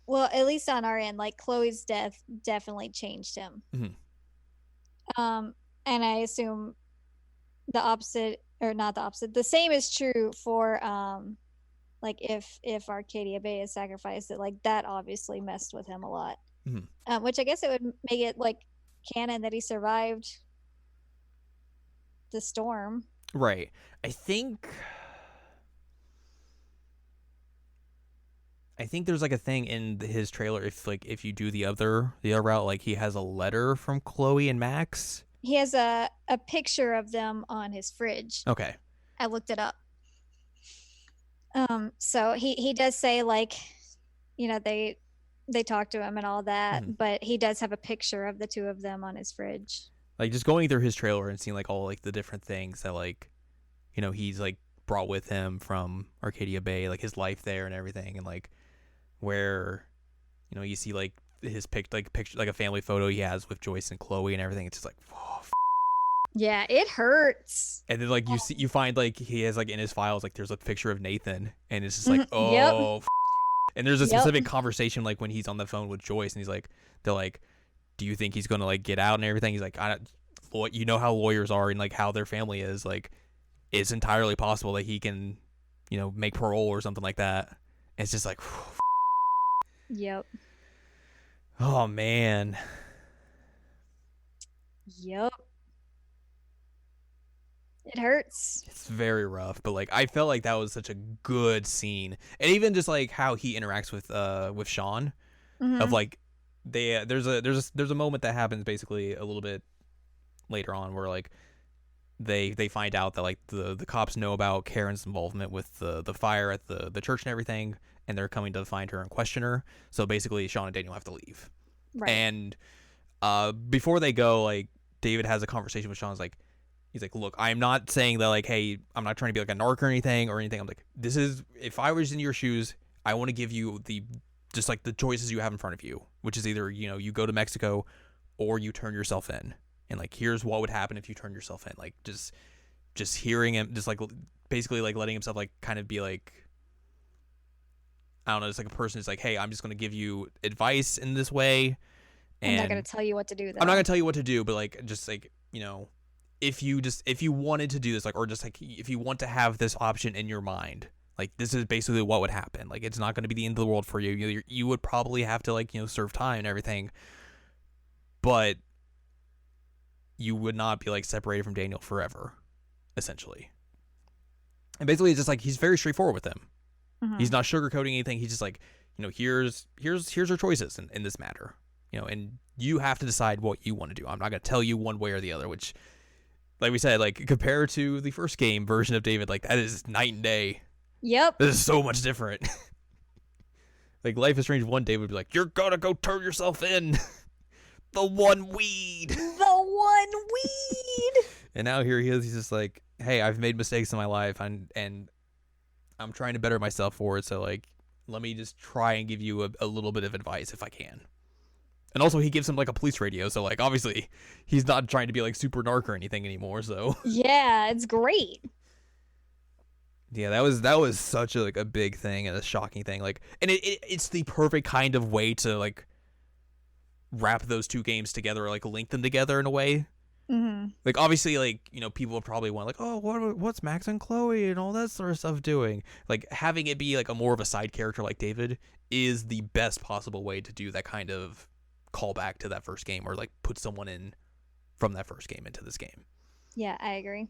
well, at least on our end, like Chloe's death definitely changed him. And I assume the opposite, or not the opposite, the same is true for like if Arcadia Bay is sacrificed, that like that obviously messed with him a lot. Which I guess it would make it like canon that he survived the storm. Right. I think there's like a thing in his trailer if you do the other route, like he has a letter from Chloe and Max. He has a picture of them on his fridge. Okay. I looked it up. So he does say like, they talk to him and all that, but he does have a picture of the two of them on his fridge. Like just going through his trailer and seeing like all like the different things that like, he's like brought with him from Arcadia Bay, like his life there and everything, and like where, you see like his picture, like a family photo he has with Joyce and Chloe and everything. It's just like, whoa. Yeah, it hurts. And then like you find like he has like in his files like there's a picture of Nathan, and it's just like, oh. And there's a specific conversation like when he's on the phone with Joyce, and they're like, do you think he's gonna like get out and everything? He's like, how lawyers are and like how their family is, like it's entirely possible that he can make parole or something like that. And it's just like, Yep. oh man. Yep. It hurts. It's very rough, but like I felt like that was such a good scene, and even just like how he interacts with Sean, of like there's a moment that happens basically a little bit later on where like they find out that like the cops know about Karen's involvement with the fire at the church and everything, and they're coming to find her and question her. So basically, Sean and Daniel have to leave, Right. and before they go, like David has a conversation with Sean. He's like, look, I'm not saying that, like, hey, I'm not trying to be like a narc or anything. I'm like, if I was in your shoes, I want to give you just like the choices you have in front of you, which is either, you go to Mexico or you turn yourself in. And like, here's what would happen if you turn yourself in. Like, just hearing him, just like basically like letting himself like kind of be like, I don't know, it's like a person is like, hey, I'm just going to give you advice in this way. And I'm not going to tell you what to do, though. I'm not going to tell you what to do, but like, just like, if you wanted to do this, like, or just like if you want to have this option in your mind, like this is basically what would happen. Like it's not going to be the end of the world for you. You would probably have to like serve time and everything, but you would not be like separated from Daniel forever, essentially. And basically, it's just like he's very straightforward with him. He's not sugarcoating anything. He's just like, here's your choices in this matter, and you have to decide what you want to do. I'm not going to tell you one way or the other, which, like we said, like compared to the first game version of David, like that is night and day. Yep. This is so much different. Like Life is Strange 1, David would be like, you're gonna go turn yourself in. The one weed. The one weed. And now here he is. He's just like, hey, I've made mistakes in my life, and I'm trying to better myself for it. So like, let me just try and give you a little bit of advice if I can. And also, he gives him like a police radio, so like obviously, he's not trying to be like super narc or anything anymore. So yeah, it's great. Yeah, that was such a big thing and a shocking thing. Like, and it's the perfect kind of way to like wrap those two games together, or like link them together in a way. Like obviously, like people would probably want like, oh, what's Max and Chloe and all that sort of stuff doing? Like having it be like a more of a side character like David is the best possible way to do that kind of call back to that first game, or like put someone in from that first game into this game. Yeah, I agree.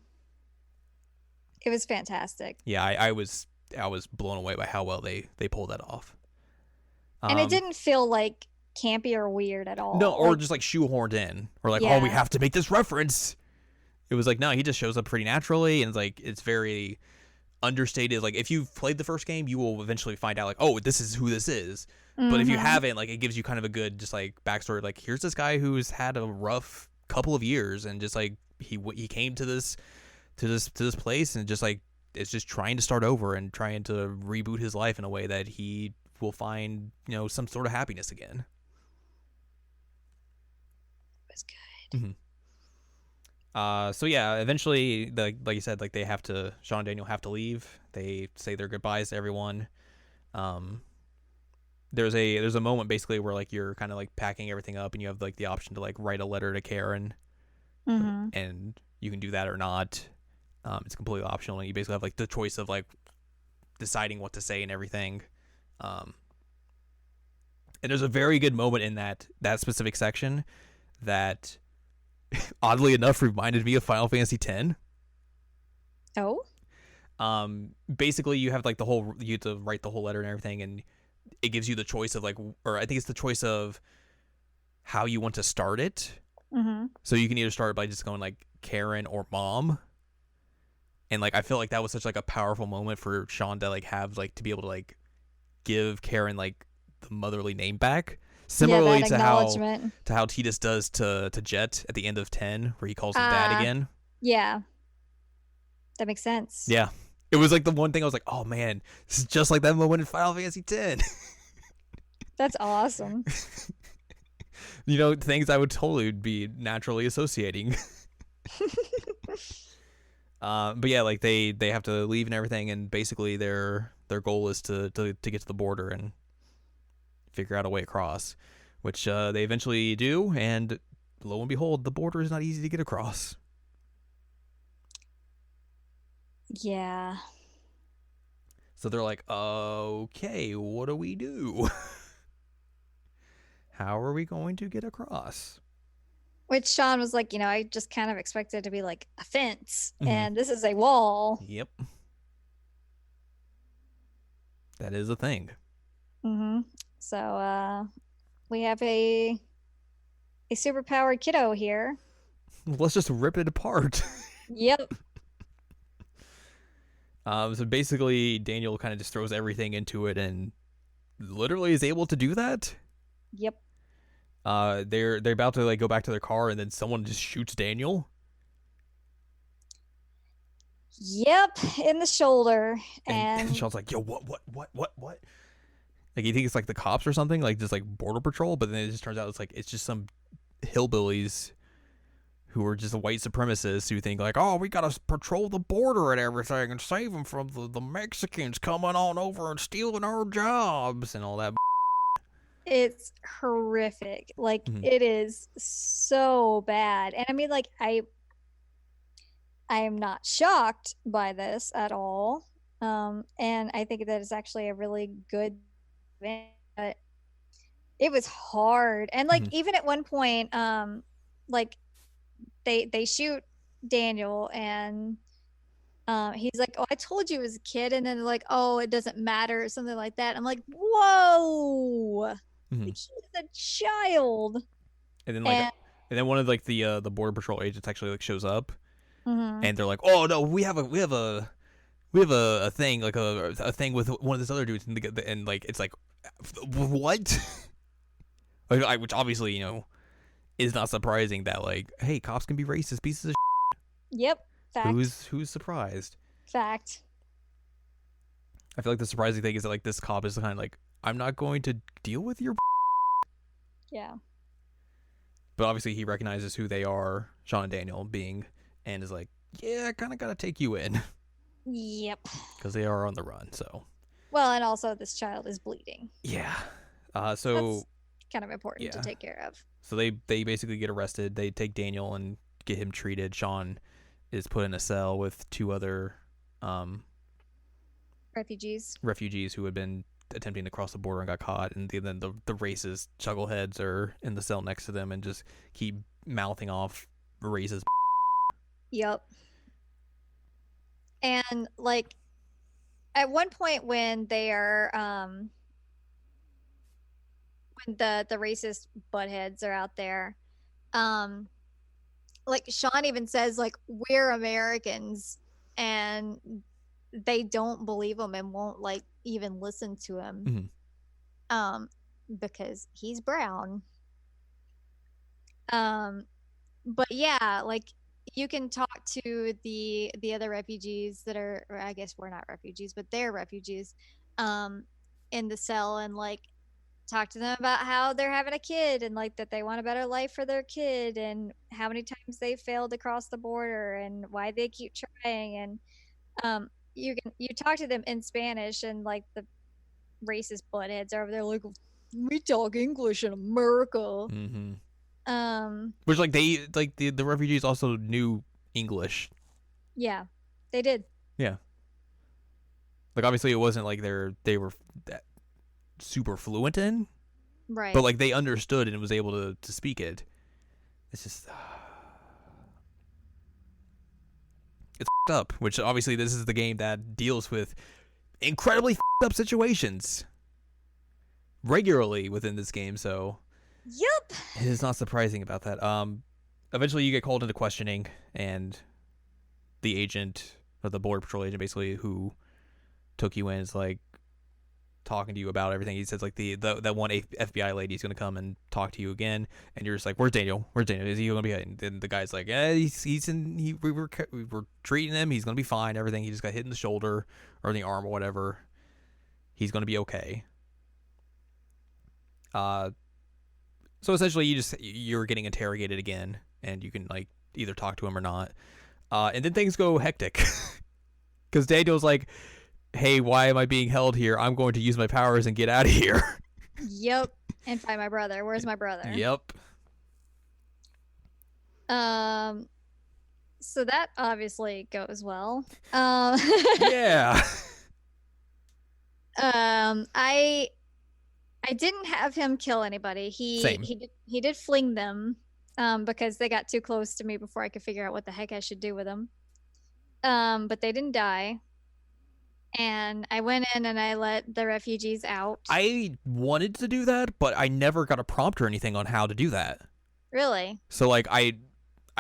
It was fantastic. Yeah, I was blown away by how well they pulled that off. And it didn't feel like campy or weird at all. No, or just like shoehorned in, or like, oh, we have to make this reference. It was like, no, he just shows up pretty naturally, and it's like it's very understated. Like if you've played the first game, you will eventually find out like, oh, this is who this is. But if you haven't, like it gives you kind of a good just like backstory. Like here's this guy who's had a rough couple of years, and just like he came to this place, and just like it's just trying to start over and trying to reboot his life in a way that he will find some sort of happiness again. It was good. So yeah, eventually, like you said, like Sean and Daniel have to leave. They say their goodbyes to everyone. There's a moment basically where like you're kind of like packing everything up, and you have like the option to like write a letter to Karen, and you can do that or not. It's completely optional, and you basically have like the choice of like deciding what to say and everything. And there's a very good moment in that specific section that oddly enough reminded me of Final Fantasy X. Oh. Basically you have like you have to write the whole letter and everything, and it gives you the choice of like, or I think it's the choice of how you want to start it. So you can either start by just going like Karen or Mom. And like I feel like that was such like a powerful moment for Sean to like have like to be able to like give Karen like the motherly name back, similarly to how Tidus does to Jet at the end of 10, where he calls him Dad again. Yeah, that makes sense. Yeah, it was like the one thing I was like, oh man, this is just like that moment in Final Fantasy X. That's awesome. Things I would totally be naturally associating. But yeah, like they have to leave and everything, and basically their goal is to get to the border and figure out a way across, which they eventually do, and lo and behold, the border is not easy to get across. Yeah. So they're like, okay, what do we do? How are we going to get across? Which Sean was like, I just kind of expected it to be like a fence, Mm-hmm. and this is a wall. Yep. That is a thing. Mm-hmm. So we have a superpowered kiddo here. Let's just rip it apart. Yep. So basically, Daniel kind of just throws everything into it and literally is able to do that. Yep. They're about to like go back to their car, and then someone just shoots Daniel. Yep, in the shoulder. And And Sean's like, "Yo, what?" Like you think it's like the cops or something, like just like border patrol, but then it just turns out it's just some hillbillies who are just white supremacists who think like, oh, we gotta patrol the border and everything and save them from the Mexicans coming on over and stealing our jobs and all that. it's horrific. Like Mm-hmm. it is so bad. And I mean, like I am not shocked by this at all. And I think that it's actually a really good thing. But it was hard. And like Mm-hmm. even at one point, like they shoot Daniel, and he's like, "Oh, I told you as a kid," and then they're like, "Oh, it doesn't matter," or something like that. I'm like, "Whoa!" Like Mm-hmm. he's a child. And then And one of like the border patrol agents actually like shows up, mhm. and they're like, oh no, we have a thing like a thing with one of these other dudes, and like it's like what? Which obviously is not surprising that like, hey, cops can be racist pieces of Yep, fact, who's surprised? fact. I feel like the surprising thing is that like this cop is kind of like, I'm not going to deal with your, Yeah. but obviously he recognizes who they are, Sean and Daniel being, and is like, yeah, I kind of gotta take you in Yep. because they are on the run. So Well, and also this child is bleeding. yeah, That's so kind of important to yeah, take care of. so they basically get arrested. They take Daniel and get him treated. Sean is put in a cell with two other Refugees. refugees who had been attempting to cross the border and got caught, and then the racist chuckleheads are in the cell next to them and just keep mouthing off racist. Yep. And like at one point when they are when the racist buttheads are out there, um like Sean even says like we're Americans, and they don't believe him and won't like even listen to him. Mm-hmm. Because he's brown. But yeah, like you can talk to the other refugees that are, or I guess we're not refugees, but they're refugees, um, in the cell, and like talk to them about how they're having a kid, and like that they want a better life for their kid, and how many times they failed to cross the border and why they keep trying. And you talk to them in Spanish, and like the racist buttheads are over there like, we talk English in America. Mm-hmm. Um, Which like the refugees also knew English. yeah, they did. Yeah. Like obviously it wasn't like they were that super fluent in, Right. but like they understood and was able to speak it. It's just it's up. Which obviously this is the game that deals with incredibly up situations regularly within this game, so Yep. it is not surprising about that. Eventually you get called into questioning, and the agent, or the border patrol agent basically, who took you in, is like talking to you about everything. He says like that one FBI lady is gonna come and talk to you again, and you're just like, where's Daniel? Is he gonna be? And the guy's like, yeah, he's in. We were treating him. He's gonna be fine. Everything. He just got hit in the shoulder or in the arm or whatever. He's gonna be okay. So essentially you're getting interrogated again, and you can like either talk to him or not. And then things go hectic because Daniel's like, hey, why am I being held here? I'm going to use my powers and get out of here. Yep. And find my brother. Where's my brother? Yep. So that obviously goes well. Yeah. I didn't have him kill anybody. Same. He did fling them, because they got too close to me before I could figure out what the heck I should do with them. But they didn't die. And I went in and I let the refugees out. I wanted to do that, but I never got a prompt or anything on how to do that. Really? So like I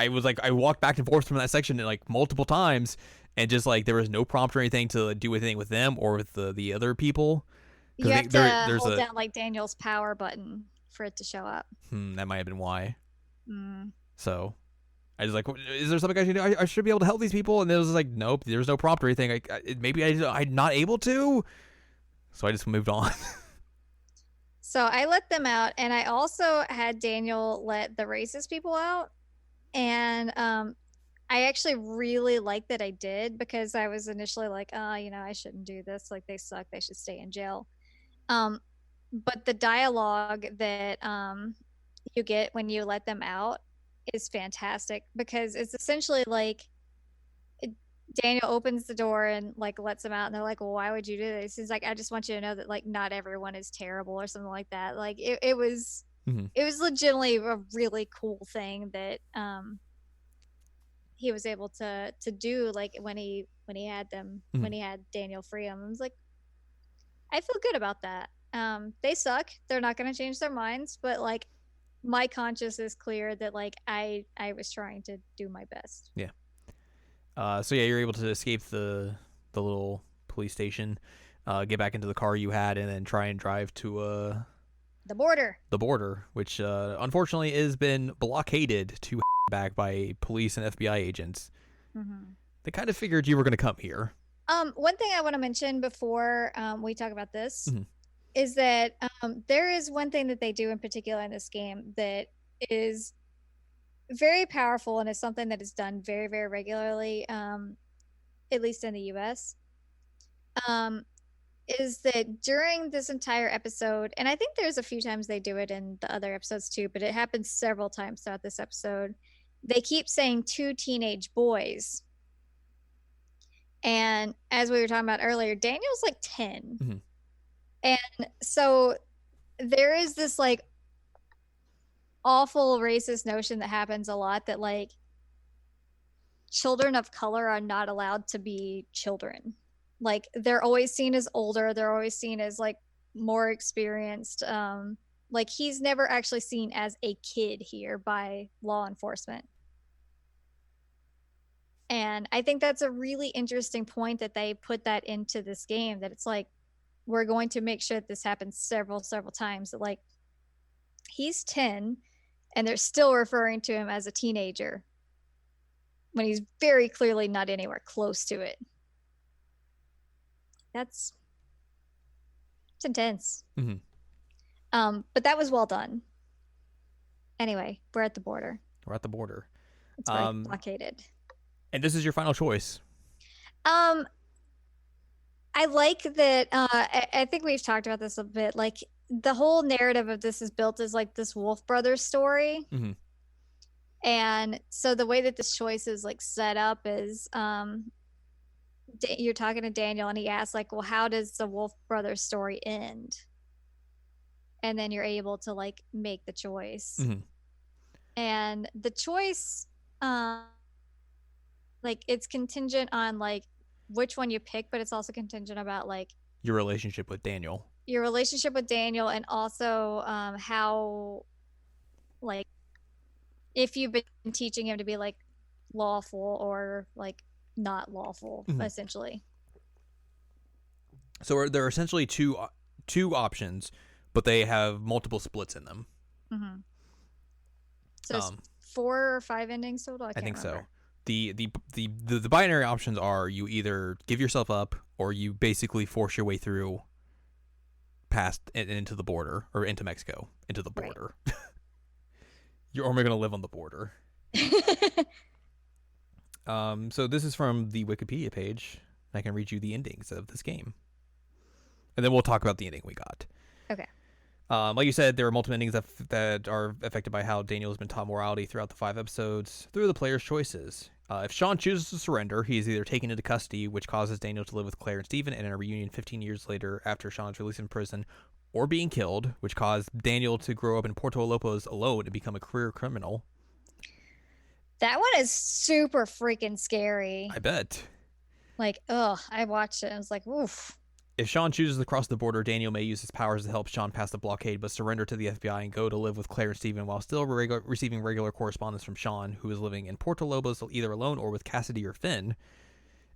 was like I walked back and forth from that section like multiple times, and just like there was no prompt or anything to do anything with them or with the other people. You have to hold down like Daniel's power button for it to show up. That might have been why. Mm. So I was like, is there something I should do? I should be able to help these people. And it was like, nope, there's no prompt or anything. Maybe I'm not able to. So I just moved on. So I let them out, and I also had Daniel let the racist people out. And I actually really liked that I did, because I was initially like, oh, I shouldn't do this. Like, they suck. They should stay in jail. But the dialogue that you get when you let them out is fantastic, because it's essentially like Daniel opens the door and like lets them out, and they're like, well, why would you do this? He's like, I just want you to know that like not everyone is terrible, or something like that. Like it was it was legitimately a really cool thing that he was able to do, like when he had them when he had Daniel free him. I was like, I feel good about that. They suck. They're not going to change their minds, but like my conscience is clear that like I was trying to do my best. Yeah. So yeah, you're able to escape the little police station, get back into the car you had, and then try and drive to the border. The border, which unfortunately has been blockaded to back by police and FBI agents. Mm-hmm. They kind of figured you were going to come here. One thing I want to mention before we talk about this is that there is one thing that they do in particular in this game that is very powerful, and is something that is done very, very regularly, at least in the US, is that during this entire episode, and I think there's a few times they do it in the other episodes too, but it happens several times throughout this episode, they keep saying 2 teenage boys. And as we were talking about earlier, Daniel's like 10. Mm-hmm. And so there is this like awful racist notion that happens a lot, that like children of color are not allowed to be children. Like they're always seen as older. They're always seen as like more experienced. Like he's never actually seen as a kid here by law enforcement. And I think that's a really interesting point that they put that into this game, that it's like, we're going to make sure that this happens several times, that like he's 10 and they're still referring to him as a teenager when he's very clearly not anywhere close to it. It's intense. Mm-hmm. But that was well done. Anyway, we're at the border. It's very blockaded. And this is your final choice. I like that. I think we've talked about this a bit. Like the whole narrative of this is built as like this Wolf Brothers story. Mm-hmm. And so the way that this choice is like set up is, you're talking to Daniel and he asks like, well, how does the Wolf Brothers story end? And then you're able to like make the choice. Mm-hmm. And the choice, like it's contingent on like which one you pick, but it's also contingent about like your relationship with Daniel, and also how, like, if you've been teaching him to be like lawful or like not lawful. Mm-hmm. Essentially. So there are essentially two options, but they have multiple splits in them. Mm-hmm. So it's 4 or 5 endings total. I think remember. So. The binary options are you either give yourself up or you basically force your way through past and into the border, or into Mexico, into the border. Right. You're only going to live on the border. So this is from the Wikipedia page. I can read you the endings of this game. And then we'll talk about the ending we got. Okay. Like you said, there are multiple endings that are affected by how Daniel has been taught morality throughout the 5 episodes through the player's choices. If Sean chooses to surrender, he is either taken into custody, which causes Daniel to live with Claire and Steven in a reunion 15 years later after Sean's release from prison, or being killed, which caused Daniel to grow up in Porto Lopez alone and become a career criminal. That one is super freaking scary. I bet. Like, ugh, I watched it and I was like, oof. If Sean chooses to cross the border, Daniel may use his powers to help Sean pass the blockade, but surrender to the FBI and go to live with Claire and Steven while still receiving regular correspondence from Sean, who is living in Porto Lobos either alone or with Cassidy or Finn.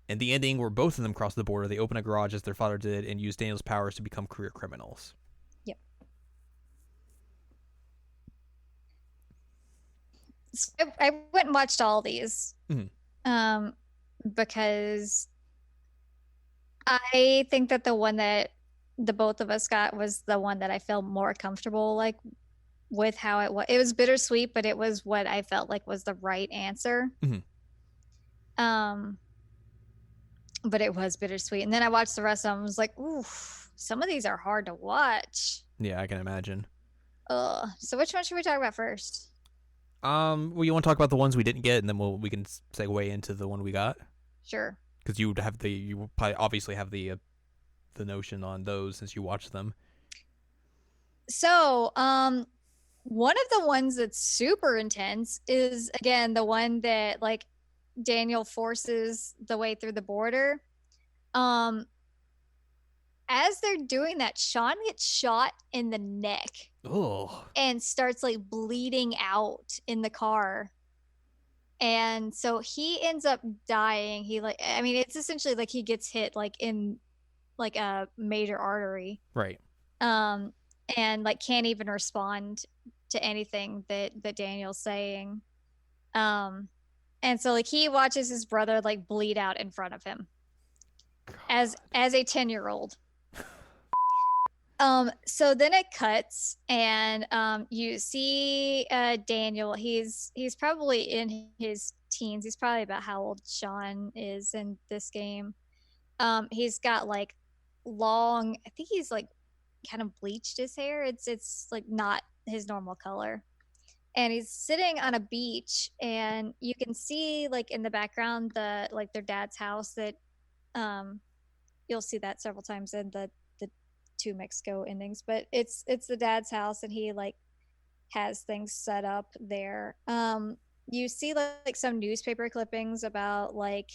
In the ending, where both of them cross the border, they open a garage as their father did and use Daniel's powers to become career criminals. Yep. So I went and watched all these because I think that the one that the both of us got was the one that I felt more comfortable like with how it was. It was bittersweet, but it was what I felt like was the right answer. But it was bittersweet. And then I watched the rest of them and was like, oof, some of these are hard to watch. Yeah, I can imagine. So which one should we talk about first? Well, you want to talk about the ones we didn't get, and then we can segue into the one we got. Sure. Because you probably obviously have the notion on those since you watched them. So, one of the ones that's super intense is again the one that like Daniel forces the way through the border. As they're doing that, Sean gets shot in the neck. Oh. And starts like bleeding out in the car. And so he ends up dying. It's essentially like he gets hit like in like a major artery. Right. And like can't even respond to anything that Daniel's saying. And so like he watches his brother like bleed out in front of him. God. As a 10-year-old. So then it cuts and you see Daniel. He's probably in his teens. He's probably about how old Sean is in this game. He's got like long, I think he's like kind of bleached his hair. It's like not his normal color. And he's sitting on a beach and you can see like in the background the like their dad's house that you'll see that several times in the two Mexico endings, but it's the dad's house and he like has things set up there. You see like some newspaper clippings about like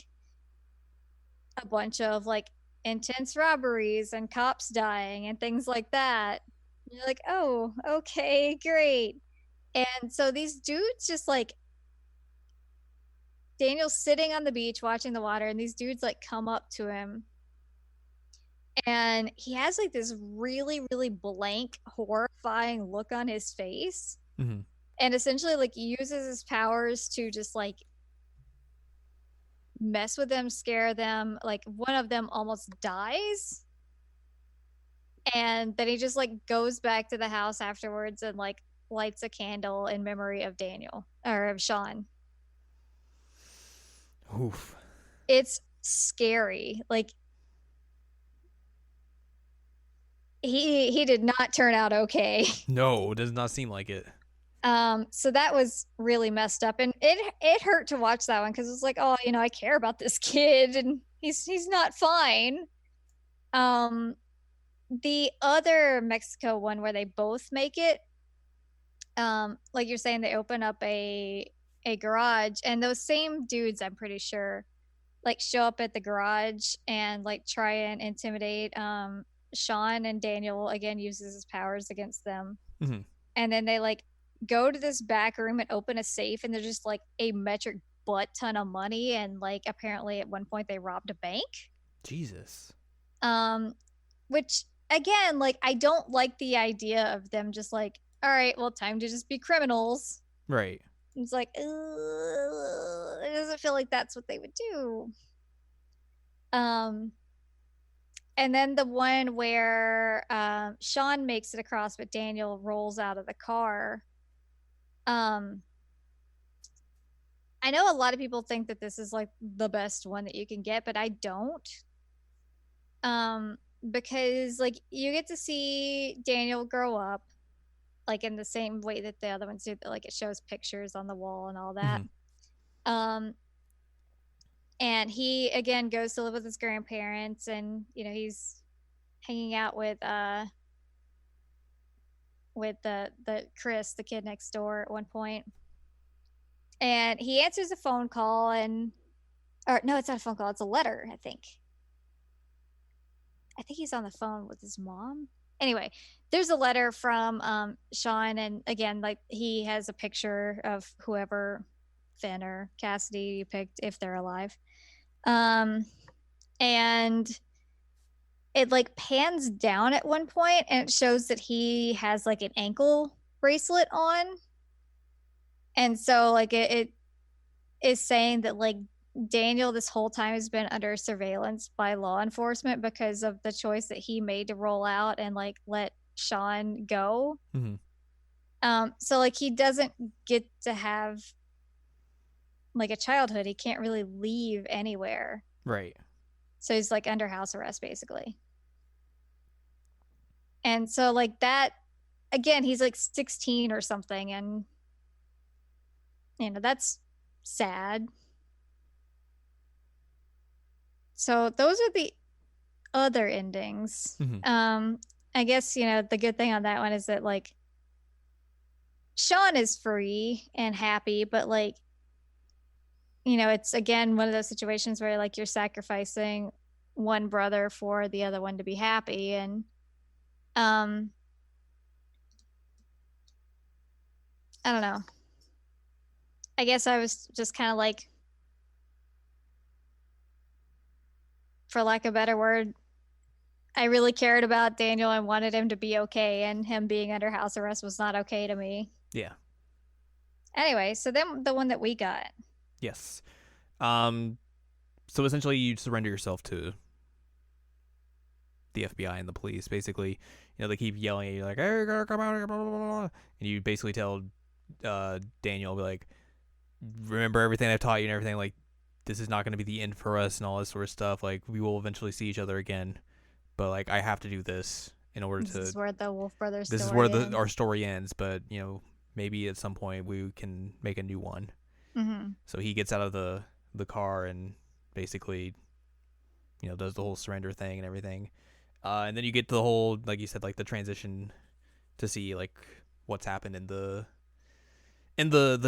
a bunch of like intense robberies and cops dying and things like that. You're like, oh, okay, great. And so these dudes just like Daniel's sitting on the beach watching the water and these dudes like come up to him and he has like this really really blank horrifying look on his face. And essentially like uses his powers to just like mess with them, scare them. Like one of them almost dies and then he just like goes back to the house afterwards and like lights a candle in memory of Daniel or of Sean. Oof. It's scary. Like he did not turn out okay. No, it does not seem like it. So that was really messed up, and it hurt to watch that one because it's like, oh, I care about this kid, and he's not fine. The other Mexico one where they both make it, like you're saying, they open up a garage, and those same dudes, I'm pretty sure, like show up at the garage and like try and intimidate Sean, and Daniel again uses his powers against them. And then they like go to this back room and open a safe, and there's just like a metric butt ton of money, and like apparently at one point they robbed a bank. Jesus. Which again, like I don't like the idea of them just like, all right, well, time to just be criminals. Right. It's like, it doesn't feel like that's what they would do. And then the one where Sean makes it across, but Daniel rolls out of the car. I know a lot of people think that this is like the best one that you can get, but I don't. Because like you get to see Daniel grow up, like in the same way that the other ones do. Like it shows pictures on the wall and all that. And he again goes to live with his grandparents, and he's hanging out with the Chris, the kid next door, at one point. And he answers a phone call, or no, it's not a phone call, it's a letter, I think. He's on the phone with his mom. Anyway, there's a letter from Sean, and again, like, he has a picture of whoever, Finn or Cassidy, you picked, if they're alive. And it like pans down at one point, and it shows that he has like an ankle bracelet on. And so like it is saying that like Daniel this whole time has been under surveillance by law enforcement because of the choice that he made to roll out and like let Sean go. So like he doesn't get to have like a childhood. He can't really leave anywhere. Right. So he's like under house arrest basically. And so like that, again, he's like 16 or something, and that's sad. So those are the other endings. I guess, the good thing on that one is that like Sean is free and happy, but like, it's again one of those situations where like you're sacrificing one brother for the other one to be happy. And I don't know. I guess I was just kind of like, for lack of a better word, I really cared about Daniel and wanted him to be okay, and him being under house arrest was not okay to me. Yeah. Anyway, so then the one that we got. Yes. So essentially you surrender yourself to the FBI and the police. Basically, they keep yelling at you like, "Hey, come out!" Blah, blah, blah. And you basically tell Daniel, be like, "Remember everything I've taught you and everything. Like, this is not going to be the end for us and all this sort of stuff. Like, we will eventually see each other again, but like, I have to do this in order to." This is where the Wolf Brothers. This is where our story ends, but maybe at some point we can make a new one. So he gets out of the car and basically, does the whole surrender thing and everything. And then you get the whole, like you said, like the transition to see like what's happened in the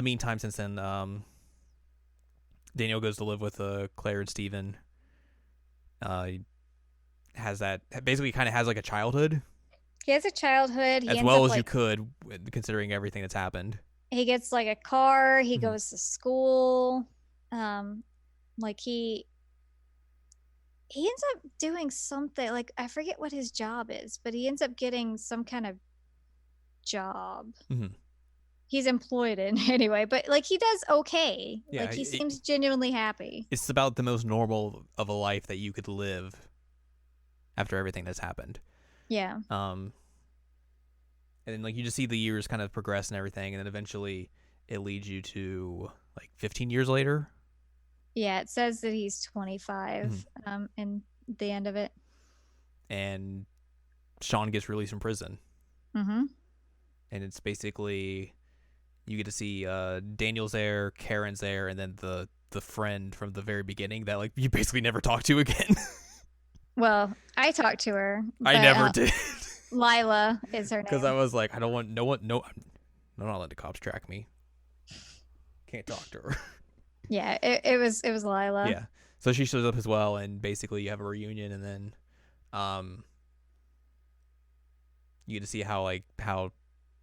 meantime since then. Daniel goes to live with Claire and Steven. Has that basically kind of has like a childhood. He has a childhood. As well as you could, considering everything that's happened. He gets like a car. He goes to school. Like he ends up doing something, like I forget what his job is, but he ends up getting some kind of job. He's employed in anyway, but like he does okay. Yeah, like he seems genuinely happy. It's about the most normal of a life that you could live after everything that's happened. Yeah. And then like you just see the years kind of progress and everything, and then eventually it leads you to like 15 years later. Yeah, it says that he's 25 in the end of it. And Sean gets released from prison. And it's basically, you get to see Daniel's there, Karen's there, and then the friend from the very beginning that like you basically never talk to again. Well, I talked to her. I never did. Lila is her name. Because I was like, I don't want I'm not letting the cops track me. Can't talk to her. Yeah, it was Lila. Yeah. So she shows up as well, and basically you have a reunion, and then you get to see how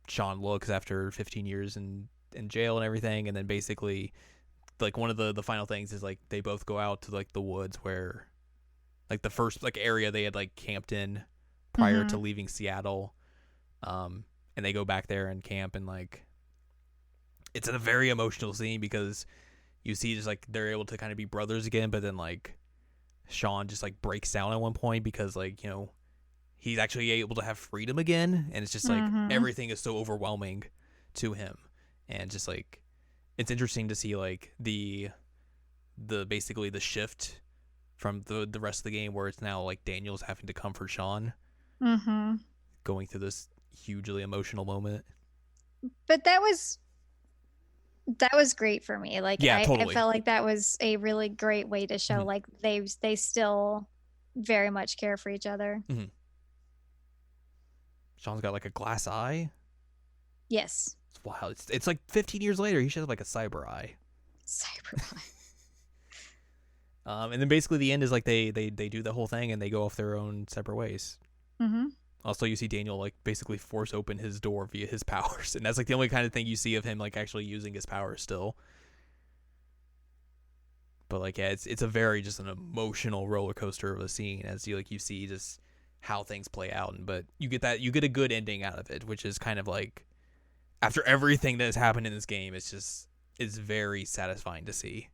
Sean looks after 15 years in jail and everything, and then basically like one of the final things is like they both go out to like the woods where like the first like area they had like camped in prior to leaving Seattle, and they go back there and camp, and like it's a very emotional scene because you see just like they're able to kind of be brothers again, but then like Sean just like breaks down at one point because like he's actually able to have freedom again, and it's just like everything is so overwhelming to him, and just like it's interesting to see like the basically the shift from the rest of the game where it's now like Daniel's having to comfort Sean, going through this hugely emotional moment. But that was that was great for me. Like Yeah, I totally. felt like that was a really great way to show Mm-hmm. like they still very much care for each other. Mm-hmm. Sean's got like a glass eye. Yes. It's wild. It's like 15 years later. He should have like a cyber eye. Cyberbot. And then basically the end is like they do the whole thing and they go off their own separate ways. Mm-hmm. Also, you see Daniel like basically force open his door via his powers, and that's like the only kind of thing you see of him like actually using his powers still. But like, yeah, it's a very just an emotional roller coaster of a scene as you see just how things play out, but you get a good ending out of it, which is kind of like after everything that has happened in this game, it's very satisfying to see.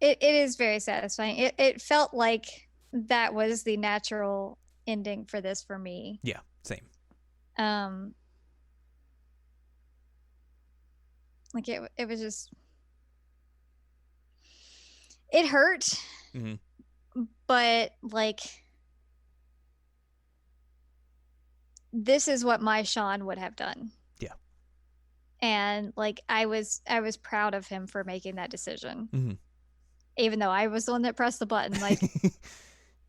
It is very satisfying. It felt like that was the natural ending for this for me. Yeah, same. Um, like it was just it hurt, Mm-hmm. but like this is what my Sean would have done. Yeah. And like I was proud of him for making that decision. Mm-hmm. Even though I was the one that pressed the button, like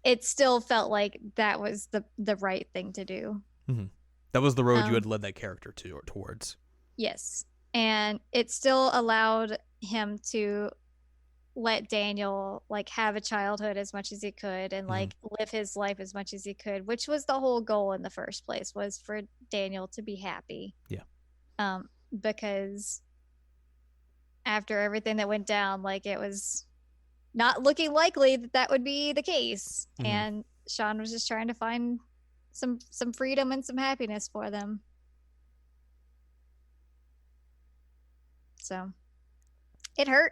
it still felt like that was the right thing to do. Mm-hmm. That was the road you had led that character towards. Yes. And it still allowed him to let Daniel like have a childhood as much as he could and like live his life as much as he could, which was the whole goal in the first place, was for Daniel to be happy. Yeah. Because after everything that went down, like it was not looking likely that that would be the case. And Sean was just trying to find some freedom and some happiness for them. So it hurt.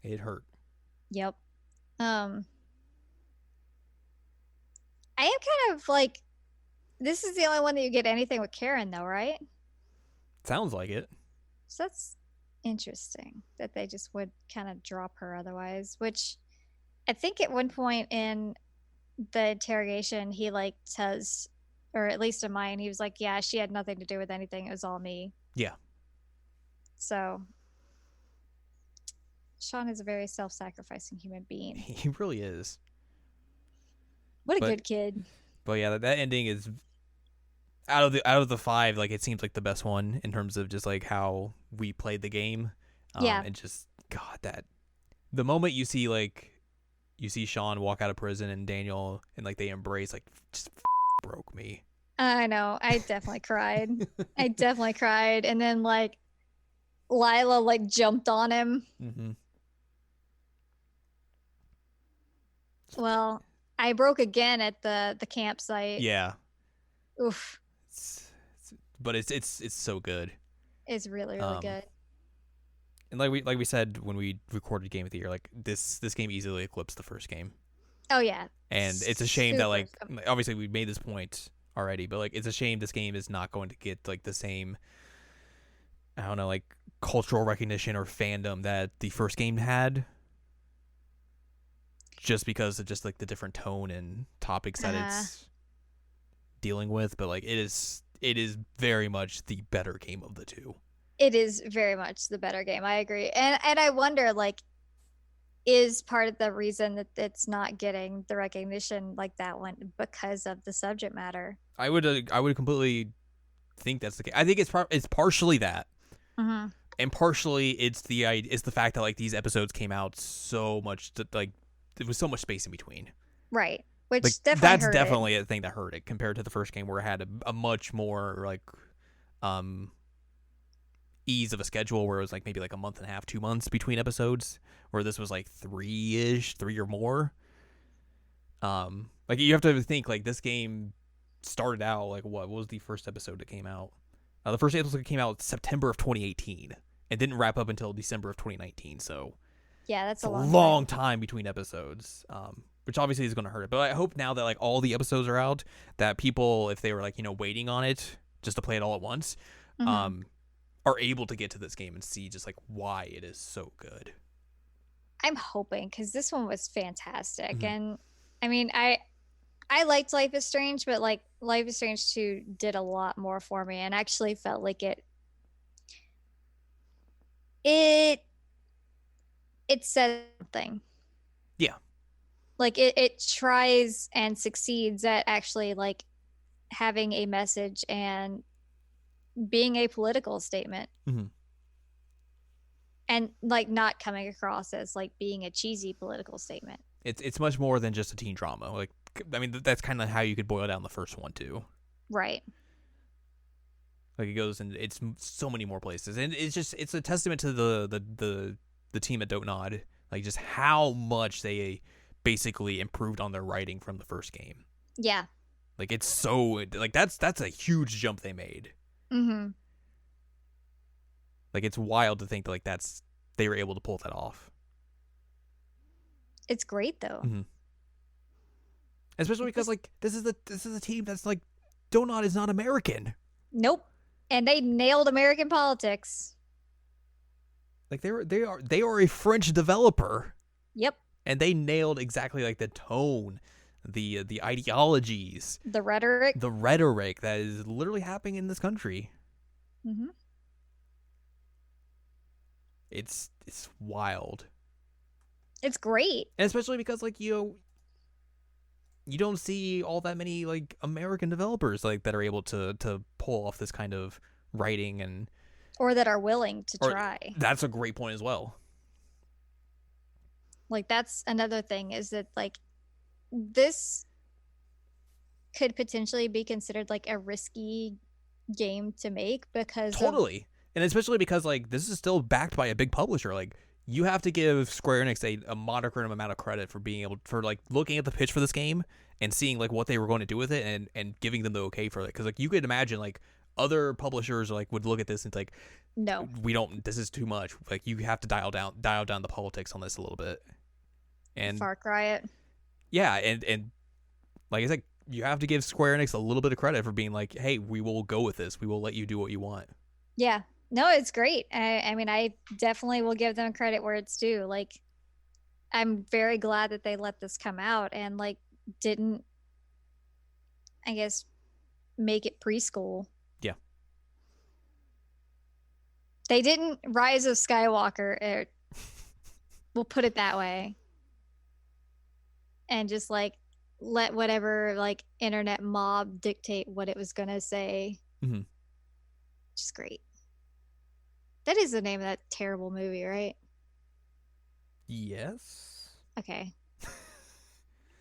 It hurt. Yep. I am kind of like, this is the only one that you get anything with Karen though, right? Sounds like it. So that's interesting that they just would kind of drop her otherwise, which I think at one point in the interrogation he like says, or at least in mine, he was like, yeah, she had nothing to do with anything, it was all me. Yeah. So Sean is a very self-sacrificing human being. He really is. What a good kid. But yeah, that ending is out of the 5, like it seems like the best one in terms of just like how we played the game. Yeah. And just God, that the moment you see Sean walk out of prison and Daniel and like they embrace, like just broke me. I know. I definitely cried. I definitely cried. And then like Lila like jumped on him. Mm-hmm. Well, I broke again at the campsite. Yeah. Oof. But it's so good. It's really good. And like we said when we recorded Game of the Year, like this game easily eclipsed the first game. Oh yeah. And it's a shame that like obviously we made this point already, but like it's a shame this game is not going to get like the same, I don't know, like cultural recognition or fandom that the first game had, just because of just like the different tone and topics that it's dealing with. But like it is very much the better game of the two. It is very much the better game. I agree. And I wonder, like, is part of the reason that it's not getting the recognition like that one because of the subject matter? I would completely think that's the case. I think it's partially that, and partially it's the fact that like these episodes came out so much like there was so much space in between. Right. Which like, definitely that's hurt definitely a thing that hurt it compared to the first game where it had a much more like ease of a schedule, where it was like maybe like a month and a half, 2 months between episodes, where this was like 3 or more. Like you have to think like this game started out like what was the first episode that came out? The first episode came out September of 2018 and didn't wrap up until December of 2019. So yeah, that's a long time between episodes. Which obviously is going to hurt it. But I hope now that like all the episodes are out, that people, if they were like, you know, waiting on it just to play it all at once, are able to get to this game and see just like why it is so good. I'm hoping, because this one was fantastic. And I mean, I liked Life is Strange, but like Life is Strange 2 did a lot more for me, and actually felt like it says something. Yeah. Like it tries and succeeds at actually like having a message and being a political statement. Mm-hmm. And like not coming across as like being a cheesy political statement. It's much more than just a teen drama. Like, I mean, that's kind of how you could boil down the first one too. Right. Like, it goes and it's so many more places, and it's a testament to the team at Don't Nod, like just how much they basically improved on their writing from the first game. Yeah. Like, it's so like that's a huge jump they made. Mm-hmm. Like, it's wild to think like they were able to pull that off. It's great though. Mm-hmm. Especially because like this is a team that's like Don't Nod is not American. Nope. And they nailed American politics. Like they are a French developer. Yep. And they nailed exactly like the tone, the ideologies, the rhetoric that is literally happening in this country. Mm-hmm. It's wild. It's great, and especially because like you don't see all that many like American developers like that are able to pull off this kind of writing and or that are willing to try. That's a great point as well. Like that's another thing is that like this could potentially be considered like a risky game to make because totally. And especially because like this is still backed by a big publisher. Like you have to give Square Enix a monochrome amount of credit for being able for like looking at the pitch for this game and seeing like what they were going to do with it and giving them the okay for it. Because like you could imagine like other publishers like would look at this and it's like, no, we don't. This is too much. Like you have to dial down the politics on this a little bit. And Far Cry it. Yeah, and like I said, you have to give Square Enix a little bit of credit for being like, hey, we will go with this. We will let you do what you want. Yeah. No, it's great. I mean, I definitely will give them credit where it's due. Like, I'm very glad that they let this come out and like didn't, I guess, make it preschool. Yeah. They didn't Rise of Skywalker. We'll put it that way. And just like let whatever like internet mob dictate what it was gonna say. Mm-hmm. Which is great. That is the name of that terrible movie, right? Yes. Okay.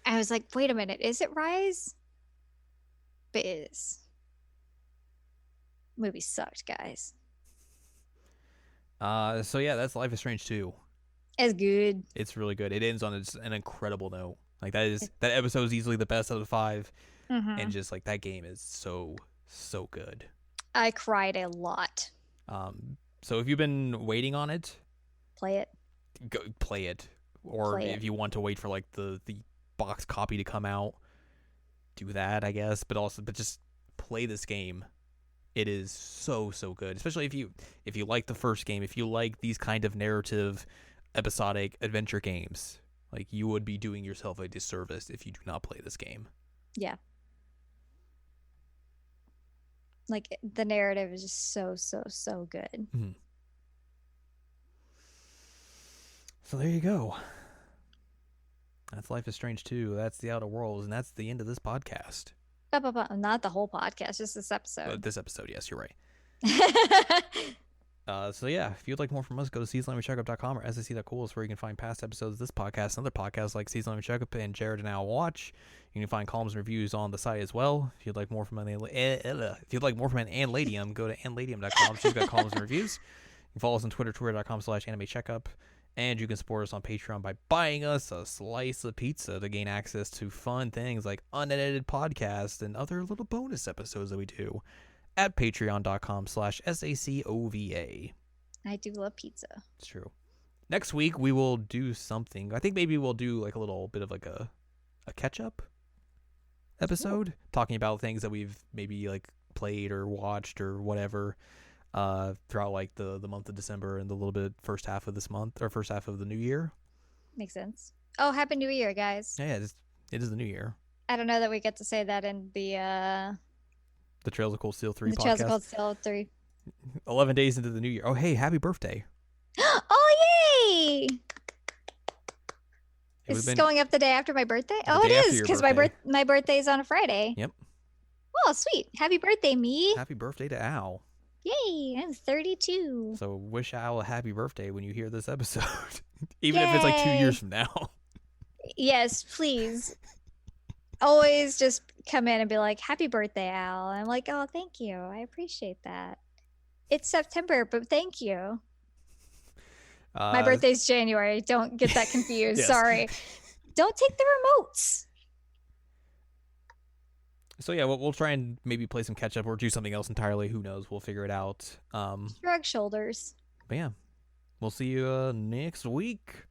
I was like, wait a minute, is it Rise? But it is. Movie sucked, guys. So yeah, that's Life is Strange 2. It's good. It's really good. It ends on an incredible note. Like that episode is easily the best out of 5. Mm-hmm. And just like that game is so good. I cried a lot. So if you've been waiting on it, play it. Go play it. Or if you want to wait for like the box copy to come out, do that, I guess. But just play this game. It is so good. Especially if you like the first game, if you like these kind of narrative, episodic adventure games, like you would be doing yourself a disservice if you do not play this game. Yeah. Like the narrative is just so good. Mm-hmm. So there you go. That's Life is Strange 2. That's The Outer Worlds, and that's the end of this podcast. Not the whole podcast, just this episode. This episode, yes, you're right. So yeah, if you'd like more from us, go to seasonlanguagecheckup.com or SAC.cool is where you can find past episodes of this podcast and other podcasts like Season Language Checkup and Jared and Al Watch. You can find columns and reviews on the site as well. If you'd like more from Anladium, go to anladium.com. She's got columns and reviews. You can follow us on Twitter, twitter.com/animecheckup. And you can support us on Patreon by buying us a slice of pizza to gain access to fun things like unedited podcasts and other little bonus episodes that we do at patreon.com/SACOVA. I do love pizza. It's true. Next week, we will do something. I think maybe we'll do like a little bit of like a catch-up episode, talking about things that we've maybe like played or watched or whatever throughout like the month of December and the little bit first half of this month or first half of the new year. Makes sense. Oh, Happy New Year, guys. Yeah, it is the new year. I don't know that we get to say that in The Trails of Cold Steel 3 the Trails of podcast. Cold Steel 3. 11 days into the new year. Oh, hey, happy birthday. Oh, yay! Is this going up the day after my birthday? Oh, it is, because my birthday's on a Friday. Yep. Oh, sweet. Happy birthday, me. Happy birthday to Al. Yay, I'm 32. So wish Al a happy birthday when you hear this episode. Even if it's like 2 years from now. Yes, please. Always just come in and be like, happy birthday, Al. I'm like, oh, thank you. I appreciate that. It's September, but thank you. My birthday's January. Don't get that confused. Yes. Sorry. Don't take the remotes. So yeah, we'll try and maybe play some catch up or do something else entirely. Who knows? We'll figure it out. Shrug shoulders. But yeah, we'll see you next week.